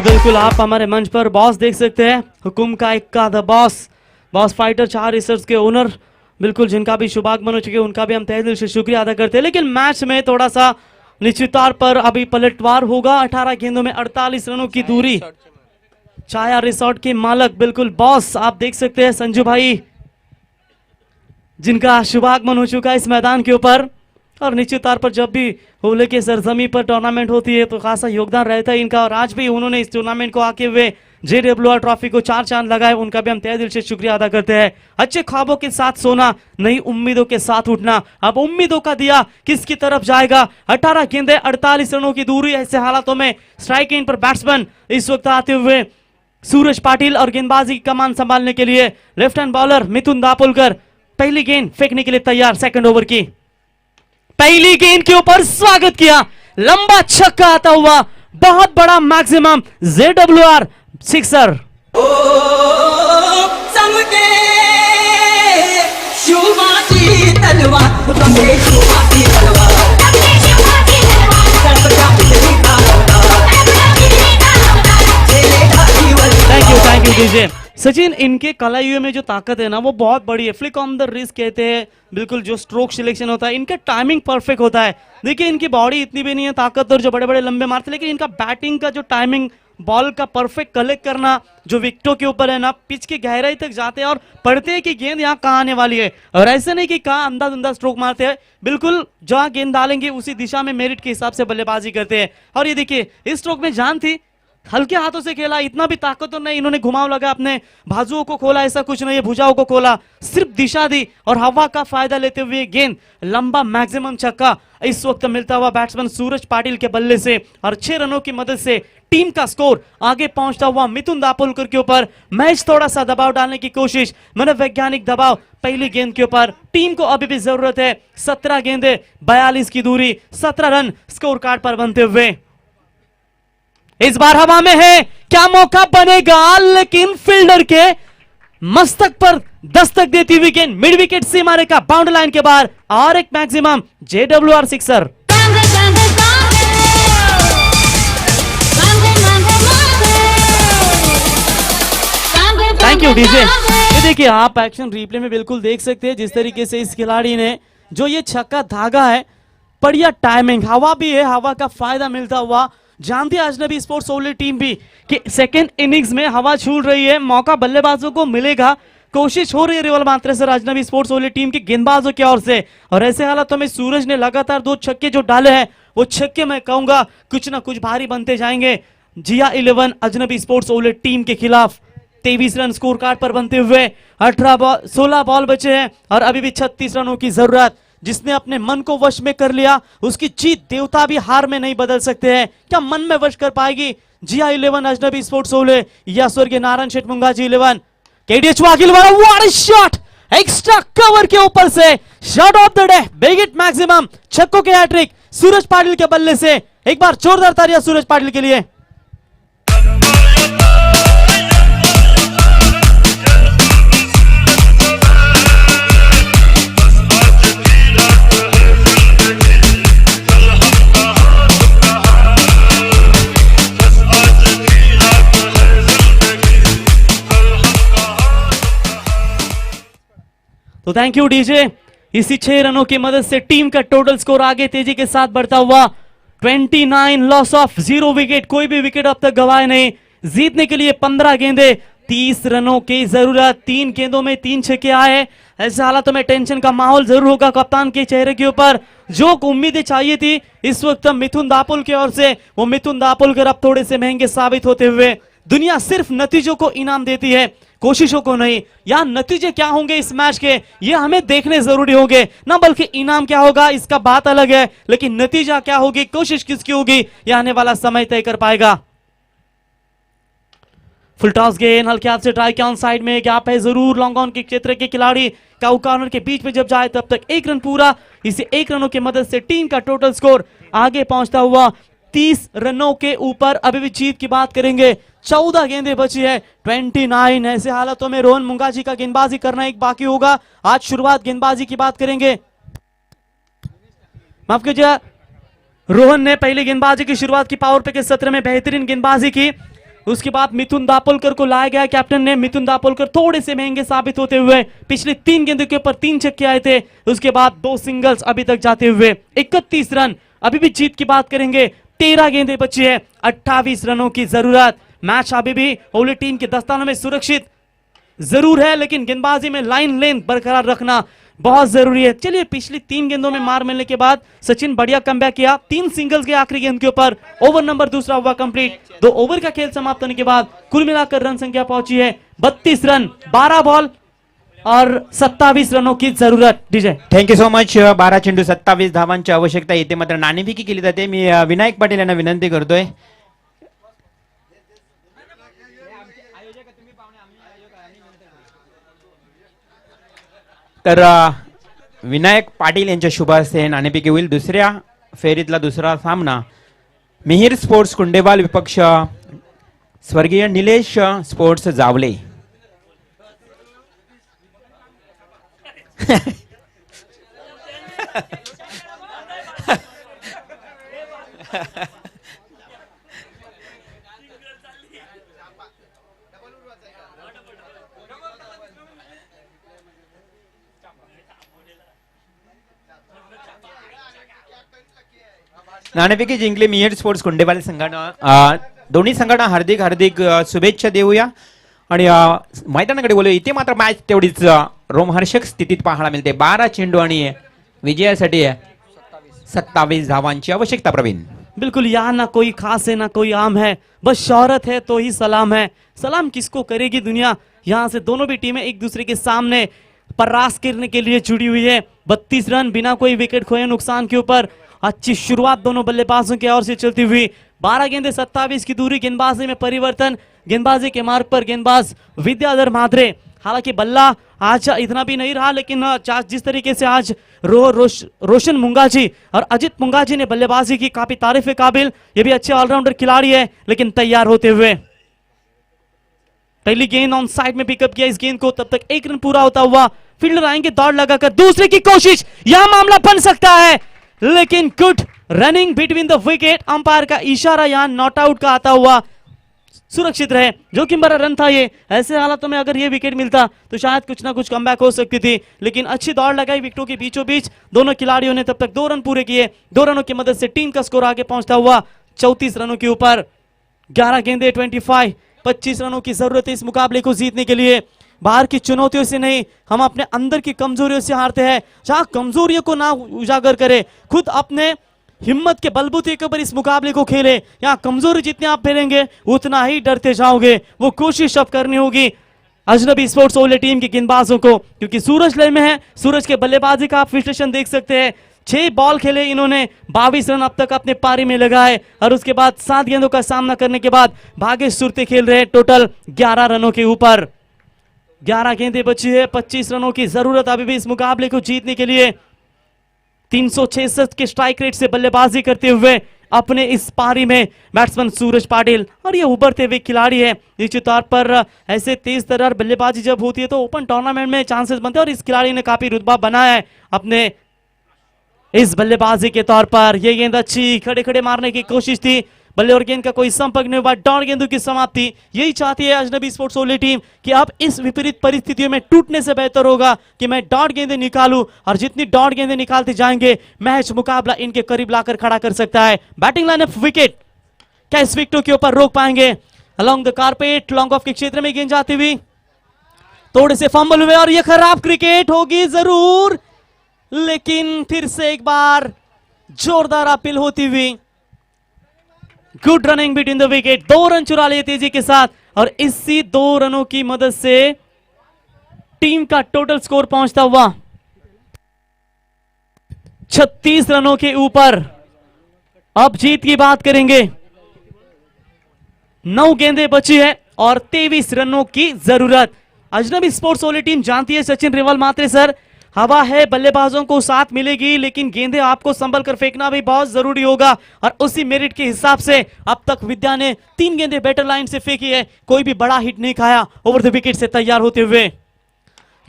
बिल्कुल आप हमारे मंच पर बॉस देख सकते हैं, हुकुम का इक्का द बॉस फाइटर 4 रिसर्च के ओनर, बिल्कुल जिनका भी शुभागमन हो चुके हैं उनका भी हम तहे दिल से शुक्रिया अदा करते हैं। लेकिन मैच में थोड़ा सा निश्चित तौर पर अभी पलटवार होगा। 18 गेंदों में 48 रनों की दूरी, छाया रिसोर्ट के मालक बिल्कुल बॉस आप देख सकते हैं संजू भाई, जिनका शुभागमन हो चुका है इस मैदान के ऊपर। और निश्चित तौर पर जब भी ओले के सरजमी पर टूर्नामेंट होती है तो खासा योगदान रहता है इनका, और आज भी उन्होंने इस टूर्नामेंट को आके हुए JWR ट्रॉफी को 4 चांद लगाए, उनका भी हम तहे दिल से शुक्रिया अदा करते हैं। अच्छे ख्वाबों के साथ सोना, नई उम्मीदों के साथ उठना। अब उम्मीदों का दिया किसकी तरफ जाएगा? 18 गेंदें 48 रनों की दूरी, ऐसे हालातों में स्ट्राइक इन पर बैट्समैन इस वक्त आते हुए सूरज पाटिल और गेंदबाजी की कमान संभालने के लिए लेफ्ट हैंड बॉलर मिथुन दापोलकर पहली गेंद फेंकने के लिए तैयार। सेकंड ओवर की पहली गेंद के ऊपर स्वागत किया, लंबा छक्का आता हुआ, बहुत बड़ा मैक्सिमम JWR सिक्सर। समते शिवाजी तलवार रंगे शिवाजी तलवार रंगे शिवाजी तलवार गणपता बिजली का अवतार बिजली का अवतार चलेगा जीवन थैंक यू डीजे सचिन। इनके कला युग में जो ताकत है ना वो बहुत बड़ी है। फ्लिक ऑन द रिस्ट कहते हैं, बिल्कुल जो स्ट्रोक सिलेक्शन होता है, इनका टाइमिंग परफेक्ट होता है। देखिए इनकी बॉडी इतनी भी नहीं है ताकत और जो बड़े बड़े लंबे मारते, लेकिन इनका बैटिंग का जो टाइमिंग, बॉल का परफेक्ट कलेक्ट करना जो विकेटों के ऊपर है ना, पिच की गहराई तक जाते हैं और पढ़ते हैं कि गेंद यहाँ कहाँ आने वाली है। और ऐसे नहीं कि कहाँ अंधा स्ट्रोक मारते हैं, बिल्कुल जहाँ गेंद डालेंगे उसी दिशा में मेरिट के हिसाब से बल्लेबाजी करते हैं। और ये देखिए इस स्ट्रोक में जान थी, हल्के हाथों से खेला, इतना भी ताकत तो नहीं, इन्होंने घुमाव लगा, अपने बाजुओं को खोला, ऐसा कुछ नहीं है, भुजाओं को खोला, सिर्फ दिशा दी और हवा का फायदा लेते हुए गेंद लंबा मैक्सिमम छक्का इस वक्त मिलता हुआ बैट्समैन सूरज पाटिल के बल्ले से। और 6 रनों की मदद से टीम का स्कोर आगे पहुंचता हुआ मिथुन दापोलकर के ऊपर। मैच थोड़ा सा दबाव डालने की कोशिश, मनोवैज्ञानिक दबाव पहली गेंद के ऊपर। टीम को अभी भी जरूरत है 17 गेंदे, 42 की दूरी, 17 रन स्कोर कार्ड पर बनते हुए। इस बार हवा में है, क्या मौका बनेगा, लेकिन फील्डर के मस्तक पर दस्तक देती हुई गेंद मिड विकेट सीमा रेखा बाउंड्री लाइन के बाहर और एक मैक्सिमम JWR सिक्सर। कांगे कांगे कांगे कांगे कांगे थैंक यू डीजे। ये देखिए आप एक्शन रिप्ले में बिल्कुल देख सकते हैं जिस तरीके से इस खिलाड़ी ने जो ये छक्का धागा है, बढ़िया टाइमिंग, हवा भी है, हवा का फायदा मिलता हुआ। जानती है अजनबी स्पोर्ट्स ओवले टीम भी कि सेकंड इनिंग्स में हवा छूल रही है, मौका बल्लेबाजों को मिलेगा, कोशिश हो रही है रिवल मात्रे सर अजनबी स्पोर्ट्स ओवले टीम के गेंदबाजों की ओर से। और ऐसे हालातों में सूरज ने लगातार 2 छक्के जो डाले हैं, वो छक्के मैं कहूंगा कुछ ना कुछ भारी बनते जाएंगे जिया 11 अजनबी स्पोर्ट्स ओवले टीम के खिलाफ। 23 रन स्कोर कार्ड पर बनते हुए 16 बॉल बचे हैं और अभी भी 36 रनों की जरूरत। जिसने अपने मन को वश में कर लिया उसकी जीत देवता भी हार में नहीं बदल सकते हैं। क्या मन में वश कर पाएगी जिया 11 अजनबी स्पोर्ट्स ओवले या स्वर्गीय नारायण शेठ मुंगाजी 11? केडीएच वाकिल वाला what a shot, extra cover के ऊपर से shot of the day, big hit maximum, छक्कों के हैट्रिक सूरज पाटिल के बल्ले से। एक बार जोरदार तालियां सूरज पाटिल के लिए। तो थैंक यू डीजे। इसी 6 रनों की मदद से टीम का टोटल स्कोर आगे तेजी के साथ बढ़ता हुआ 29, लॉस ऑफ 0 विकेट, कोई भी विकेट अब तक गवाए नहीं। जीतने के लिए 15 गेंदे, 30 रनों की जरूरत, 3 गेंदों में 3 छक्के आए। ऐसे हालातों में टेंशन का माहौल जरूर होगा कप्तान के चेहरे के ऊपर। जो उम्मीदें चाहिए थी इस वक्त मिथुन दापोल की ओर से, वो मिथुन दापोलकर अब थोड़े से महंगे साबित होते हुए। दुनिया सिर्फ नतीजों को इनाम देती है, कोशिशों को नहीं। या नतीजे क्या होंगे इस मैच के ये हमें देखने जरूरी होंगे ना, बल्कि इनाम क्या होगा इसका बात अलग है, लेकिन नतीजा क्या होगी, कोशिश किसकी होगी, यह आने वाला समय तय कर पाएगा। फुल टॉस गेंद हल्के हाथ से ट्राई के ऑन साइड में गैप है जरूर, लॉन्ग ऑन के क्षेत्र के खिलाड़ी काउ कॉर्नर के बीच में जब जाए तब तक 1 रन पूरा। इसे 1 रनों की मदद से टीम का टोटल स्कोर आगे पहुंचता हुआ 30 रनों के ऊपर। अभी भी जीत की बात करेंगे, 14 गेंदें बची है, 29। ऐसे हालातों में रोहन मुंगाजी का गेंदबाजी करना एक बाकी होगा। आज शुरुआत गेंदबाजी की बात करेंगे, माफ कीजिए, रोहन ने पहली गेंदबाजी की शुरुआत की पावर प्ले के सत्र में बेहतरीन गेंदबाजी की। उसके बाद मिथुन दापोलकर को लाया गया कैप्टन ने। मिथुन दापोलकर थोड़े से महंगे साबित होते हुए पिछले 3 गेंदों के ऊपर 3 छक्के आए थे। उसके बाद 2 सिंगल्स अभी तक जाते हुए 31 रन। अभी भी जीत की बात करेंगे, 13 गेंदें बची है, 28 रनों की जरूरत। मैच अभी भी ओवले टीम के दस्तानों में सुरक्षित जरूर है, लेकिन गेंदबाजी में लाइन लेंथ बरकरार रखना बहुत जरूरी है। चलिए पिछली 3 गेंदों में मार मिलने के बाद सचिन बढ़िया कमबैक किया, 3 सिंगल्स के आखिरी गेंद के ऊपर। ओवर नंबर दूसरा हुआ कंप्लीट। 2 ओवर का खेल समाप्त होने के बाद कुल मिलाकर रन संख्या पहुंची है 32 रन, 12 बॉल और 27 रनों की जरूरत। DJ thank you so much. 12 चेंडू 27 धावांची आवश्यकता येते, मात्र नाणेफेकी केली जाते। मी विनायक पाटील यांना विनंती करतोय, तर विनायक पाटील यांच्या शुभ हस्ते नाणेफेकी होईल। दुसऱ्या फेरीतला दुसरा सामना मिहिर स्पोर्ट्स कुंडेवाल विपक्ष स्वर्गीय निलेश स्पोर्ट्स जावले। नाणेफेकी जिंकले मियट स्पोर्ट्स कोंडेवाले संघानं. दोन्ही संघांना हार्दिक हार्दिक शुभेच्छा देऊया. आणि मैदानाकडे बोलूया. इथे मात्र मॅच तेवढीच रोमहर्षक स्थितीत पाहायला मिळते. 12 चेंडू आणि विजयासाठी 27 धावांची आवश्यकता. प्रवीण, बिल्कुल, यहाँ ना कोई खास है ना कोई आम है, बस शोहरत है तो ही सलाम है. सलाम किसको करेगी दुनिया. यहाँ से दोनों भी टीमें एक दूसरे के सामने परास करने के लिए जुड़ी हुई है. 32 रन बिना कोई विकेट खोए नुकसान के ऊपर. अच्छी शुरुआत दोनों बल्लेबाजों की ओर से चलती हुई. 12 गेंदे 27 की दूरी. गेंदबाजी में परिवर्तन. गेंदबाजी के मार्ग पर गेंदबाज विद्याधर माद्रे. हालांकि बल्ला आज इतना भी नहीं रहा, लेकिन जिस तरीके से आज रोशन मुंगाजी और अजित मुंगाजी ने बल्लेबाजी की, काफी तारीफ के काबिल. ये भी अच्छे ऑलराउंडर खिलाड़ी है, लेकिन तैयार होते हुए पहली गेंद ऑन साइड में पिकअप किया इस गेंद को. तब तक 1 रन पूरा होता हुआ फील्डर आएंगे दौड़ लगाकर. दूसरे की कोशिश, यह मामला बन सकता है, लेकिन good running between the wicket. Umpire का इशारा यहां नॉट आउट का आता हुआ सुरक्षित रहे. जोखिम भरा रन था ये. ऐसे हालातों में अगर ये विकेट मिलता तो शायद कुछ ना कुछ कमबैक हो सकती थी, लेकिन अच्छी दौड़ लगाई विकेटों के बीचों बीच दोनों खिलाड़ियों ने. तब तक 2 रन पूरे किए. 2 रनों की मदद से टीम का स्कोर आगे पहुंचता हुआ 34 रनों के ऊपर. 11 गेंदे 25 रनों की जरूरत है इस मुकाबले को जीतने के लिए. बाहर की चुनौतियों से नहीं, हम अपने अंदर की कमजोरियों से हारते हैं. जहां कमजोरियों को ना उजागर करे, खुद अपने हिम्मत के बलबूते के ऊपर इस मुकाबले को खेले. यहाँ कमजोरी जितने आप फेरेंगे उतना ही डरते जाओगे. वो कोशिश अब करनी होगी अजनबी स्पोर्ट्स ओले टीम के गेंदबाजों को, क्योंकि सूरज लय में है. सूरज के बल्लेबाजी का आप विश्लेषण देख सकते हैं. 6 बॉल खेले इन्होंने, 22 रन अब तक अपने पारी में लगाए, और उसके बाद 7 गेंदों का सामना करने के बाद भागे सुरते खेल रहे. टोटल 11 रनों के ऊपर. 11 गेंदें बची है. 25 रनों की जरूरत अभी भी इस मुकाबले को जीतने के लिए. 366 के स्ट्राइक रेट से बल्लेबाजी करते हुए अपने इस पारी में बैट्समैन सूरज पाटिल, और ये उभरते हुए खिलाड़ी है. निश्चित तौर पर ऐसे तेज तर्रार बल्लेबाजी जब होती है तो ओपन टूर्नामेंट में चांसेस बनते हैं, और इस खिलाड़ी ने काफी रुतबा बनाया है अपने इस बल्लेबाजी के तौर पर. ये गेंद अच्छी खड़े खड़े मारने की कोशिश थी. बल्ले और गेंद का कोई संपर्क नहीं हुआ. डॉट गेंदों की समाप्ति. यही चाहती है अजनबी स्पोर्ट्स ओले टीम कि अब इस विपरीत परिस्थितियों में टूटने से बेहतर होगा कि मैं डॉट गेंदें निकालूं, और जितनी डॉट गेंदें निकालते जाएंगे मैच मुकाबला इनके करीब लाकर खड़ा कर सकता है. बैटिंग लाइनअप विकेट, क्या इस विकेटों के ऊपर रोक पाएंगे. Along the carpet long off के क्षेत्र में गेंद जाती हुई, थोड़े से फंबल हुए, और यह खराब क्रिकेट होगी जरूर, लेकिन फिर से एक बार जोरदार अपील होती हुई. Good running between the wicket. 2 run चुरा लिए तेजी के साथ, और इसी 2 रनों की मदद से टीम का टोटल स्कोर पहुंचता हुआ 36 रनों के ऊपर. अब जीत की बात करेंगे. 9 गेंदें बची है और 23 रनों की जरूरत. अजनबी स्पोर्ट्स ओले टीम जानती है सचिन रिवल मात्रे सर, हवा है, बल्लेबाजों को साथ मिलेगी, लेकिन गेंदें आपको संभल कर फेंकना भी बहुत जरूरी होगा. और उसी मेरिट के हिसाब से अब तक विद्या ने 3 गेंदें बैटर लाइन से फेंकी है, कोई भी बड़ा हिट नहीं खाया. ओवर द विकेट से तैयार होते हुए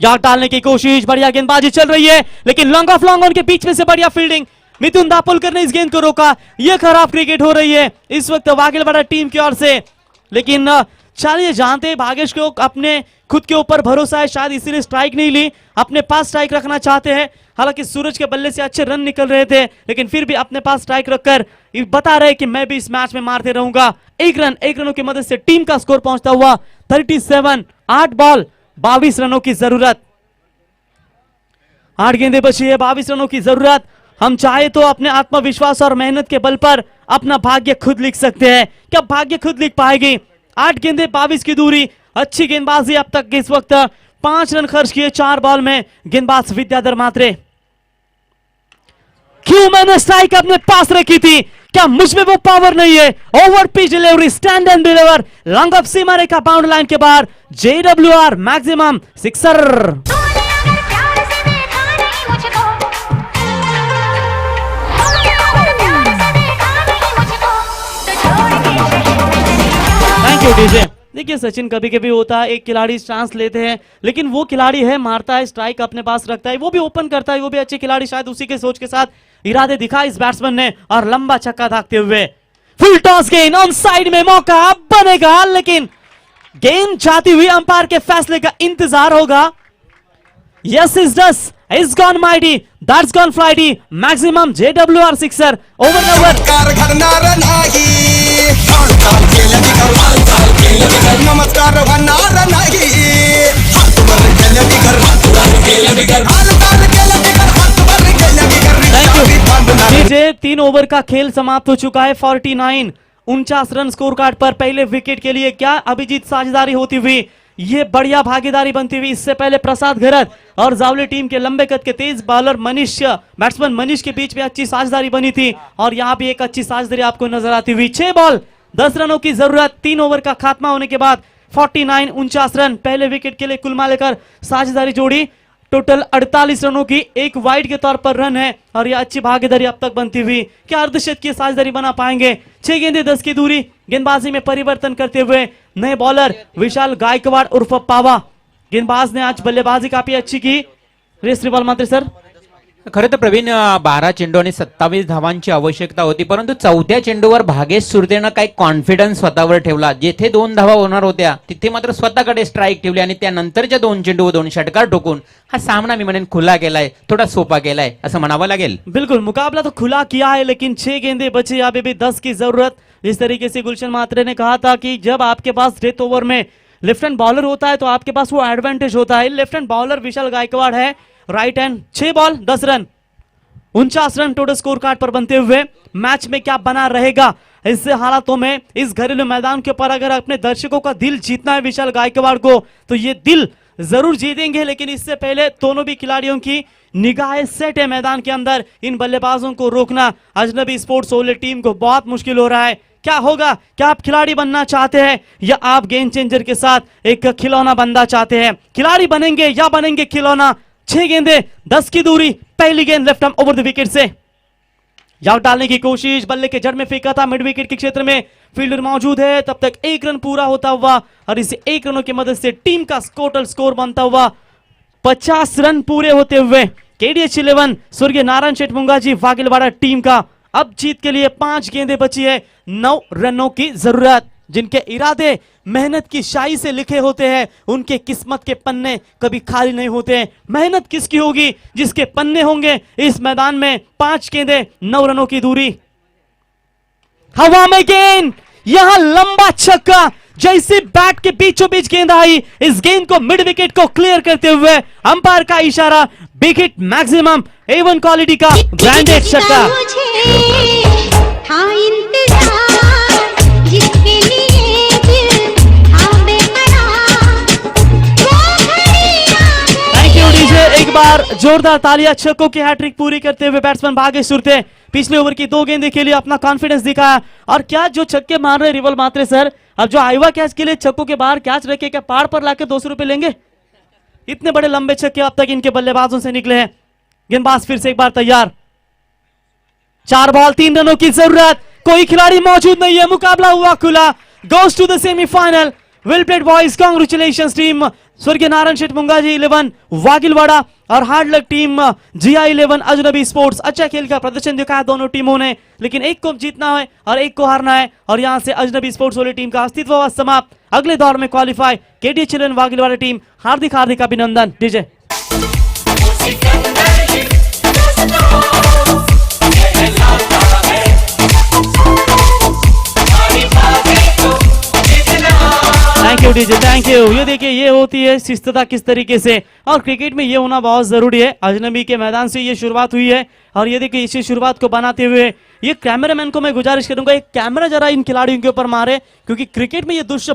यार्ड डालने की कोशिश, बढ़िया गेंदबाजी चल रही है, लेकिन लॉन्ग ऑफ लॉन्ग ऑन के बीच में से बढ़िया फील्डिंग. मिथुन दापोलकर ने इस गेंद को रोका. यह खराब क्रिकेट हो रही है इस वक्त वागेलवाड़ा टीम की ओर से, लेकिन चलिए जानते हैं भागेश को अपने खुद के ऊपर भरोसा है, शायद इसीलिए स्ट्राइक नहीं ली, अपने पास स्ट्राइक रखना चाहते हैं. हालांकि सूरज के बल्ले से अच्छे रन निकल रहे थे, लेकिन फिर भी अपने पास स्ट्राइक रखकर बता रहे कि मैं भी इस मैच में मारते रहूंगा. 1 रनों की मदद से टीम का स्कोर पहुंचता हुआ 37. 8 बॉल 22 रनों की जरूरत. 8 गेंदें बची है, 22 रनों की जरूरत. हम चाहे तो अपने आत्मविश्वास और मेहनत के बल पर अपना भाग्य खुद लिख सकते हैं. क्या भाग्य खुद लिख पाएगी. 8 गेंदें 22 की दूरी. अच्छी गेंदबाजी अब तक इस वक्त. 5 रन खर्च किए 4 बॉल में गेंदबाज विद्याधर मात्रे. क्यों मैंने स्ट्राइक अपने पास रखी थी, क्या मुझ में वो पावर नहीं है. Over pitch delivery, stand and deliver, long off Seema Rekha bound line के बाहर. JWR maximum sixer. तूने अगर प्यार से देखा नहीं मुझको, तूने अगर प्यार से देखा नहीं मुझको, तो छोड़ के थैंक यू डीजे. देखिए सचिन, कभी कभी होता है एक खिलाड़ी चांस लेते हैं, लेकिन वो खिलाड़ी है मारता है, स्ट्राइक अपने पास रखता है, वो भी ओपन करता है, वो भी अच्छे खिलाड़ी, शायद उसी के सोच के साथ इरादे दिखा इस बैट्समैन ने और लंबा छक्का दागते हुए फुल टॉस गेंद ऑन साइड में मौका बनेगा, लेकिन गेंद जाती हुई अंपायर के फैसले का इंतजार होगा। Yes, is does. It's gone mighty. That's gone flighty. Maximum JWR sixer. Over and over. Car घडणार नाही हालचाल केलं बिगर हालचाल केलं बिगर नमस्कार होणार नाही हातवर केलं बिगर हातवर केलं बिगर हालचाल केलं बिगर हातवर केलं बिगर Thank you. रिक्षा बांधणार डीजे 3 ओवर का खेल समाप्त हो चुका है। 49 रन स्कोर कार्ड पर पहले विकेट के लिए क्या अभिजीत साझेदारी होती हुई, ये बढ़िया भागीदारी बनती हुई। इससे पहले प्रसाद घरत और जावले टीम के लंबे कद के तेज बॉलर बैट्समैन मनीष के बीच में अच्छी साझेदारी बनी थी और यहाँ भी एक अच्छी साझेदारी आपको नजर आती हुई। 6 बॉल 10 रनों की जरूरत। 3 ओवर का खात्मा होने के बाद 49 रन पहले विकेट के लिए कुल मिलाकर साझेदारी जोड़ी। टोटल 48 रनों की एक वाइड के तौर पर रन है और यह अच्छी भागीदारी अब तक बनती हुई। क्या अर्धशतक की साझेदारी बना पाएंगे? 6 गेंदें 10 की दूरी। गेंदबाजी में परिवर्तन करते हुए नए बॉलर विशाल गायकवाड़ उर्फ पावा। गेंदबाज ने आज बल्लेबाजी काफी अच्छी की। रेस बॉल मात्र सर। खरं तर प्रवीण 12 चेंडू आणि 27 धावांची आवश्यकता होती, परंतु चौथ्या चेंडूवर भागेश सुरतेनं काही कॉन्फिडन्स स्वतःवर ठेवला। जेथे 2 धावा होणार होत्या तिथे मात्र स्वतःकडे स्ट्राईक ठेवली आणि त्यानंतरच्या 2 चेंडू 2 षटकार ठोकून हा सामना मी म्हणेन खुला केलाय, थोडा सोपा केलाय असं म्हणावं लागेल। बिल्कुल मुकाबला तो खुला किया है, लेकिन 6 गेंदें बची, अभी भी 10 की जरूरत। जिस तरीके से गुलशन मात्रे ने कहा था कि जब आपके पास डेथ ओवर में लेफ्ट हैंड बॉलर होता है तो आपके पास वो एडवांटेज होता है। लेफ्ट हैंड बॉलर विशाल गायकवाड़ है, right hand. 6 ball 10 run 49 run total score card पर बनते हुए मैच में क्या बना रहेगा इस हालातों में, इस घरेलू मैदान के ऊपर अगर अपने दर्शकों का दिल जीतना है विशाल गायकवाड़ को तो ये दिल जरूर जीतेंगे। लेकिन इससे पहले दोनों भी खिलाड़ियों की निगाहें सेट है मैदान के अंदर। इन बल्लेबाजों को रोकना अजनबी स्पोर्ट्स ओले टीम को बहुत मुश्किल हो रहा है। क्या होगा? क्या आप खिलाड़ी बनना चाहते हैं या आप गेम चेंजर के साथ एक खिलौना बनना चाहते हैं? खिलाड़ी बनेंगे या बनेंगे खिलौना? 6 गेंदें 10 की दूरी। पहली गेंद left arm over the wicket से यार्ड डालने की कोशिश, बल्ले के जड़ में फेंका था मिड विकेट के क्षेत्र में। फील्डर मौजूद है, तब तक 1 रन पूरा होता हुआ और इसे 1 रनों की मदद से टीम का टोटल स्कोर बनता हुआ 50 रन पूरे होते हुए KDH 11 स्वर्गीय नारायण शेठ मुंगाजी वागिलवाड़ा टीम का अब जीत के लिए 5 गेंदें बची है। 9 रनों की जरूरत। जिनके इरादे मेहनत की शाही से लिखे होते हैं उनके किस्मत के पन्ने कभी खाली नहीं होते हैं। मेहनत किसकी होगी? जिसके पन्ने होंगे इस मैदान में। 5 गेंदें 9 रनों की दूरी। हवा में गेंद, यहां लंबा छक्का, जैसे बैट के बीचों बीच गेंद आई, इस गेंद को मिड विकेट को क्लियर करते हुए अंपायर का इशारा। विकेट मैक्सिमम A1 क्वालिटी का ब्रांडेड छक्का। जिसके लिए दिल था बेकरार, वो घड़ी आ गई। Thank you DJ. एक बार जोरदार तालियां छक्कों की हैट्रिक पूरी करते हुए बैट्समैन भागेश सुरते पिछले ओवर की 2 गेंदे के लिए अपना कॉन्फिडेंस दिखाया। और क्या जो छक्के मार रहे रिवल मात्रे सर, अब जो आईवा कैच के लिए छक्कों के बाहर कैच रखे क्या पहाड़ पर लाके 200 रुपए लेंगे? इतने बड़े लंबे छक्के अब तक इनके बल्लेबाजों से निकले हैं। गेंदबाज फिर से एक बार तैयार। 4 बॉल 3 रनों की जरूरत। कोई खिलाड़ी मौजूद नहीं है, मुकाबला हुआ खुला। Goes to the semifinal. Well played boys, congratulations team स्वर्गीय नारायण शेठ मुंगाजी 11 वागिलवाड़ा और हार्ड लक टीम GI 11 अजनबी स्पोर्ट्स। अच्छा खेल का प्रदर्शन दिखाया दोनों टीमों ने, लेकिन एक को जीतना है और एक को हारना है और यहां से अजनबी स्पोर्ट्स वाली टीम का अस्तित्व समाप्त। अगले दौर में क्वालिफाई KDH 11 वागिलवाड़ा टीम। हार्दिक हार्दिक अभिनंदन। DJ thank you DJ, thank you. ये देखिए ये होती है शिस्तता किस तरीके से, और क्रिकेट में ये होना बहुत जरूरी है। अजनबी के मैदान से ये शुरुआत हुई है और ये देखिए इसी शुरुआत को बनाते हुए ये कैमरामैन को मैं गुजारिश करूंगा एक कैमरा जरा इन खिलाड़ियों के ऊपर मारे, क्योंकि क्रिकेट में ये दृश्य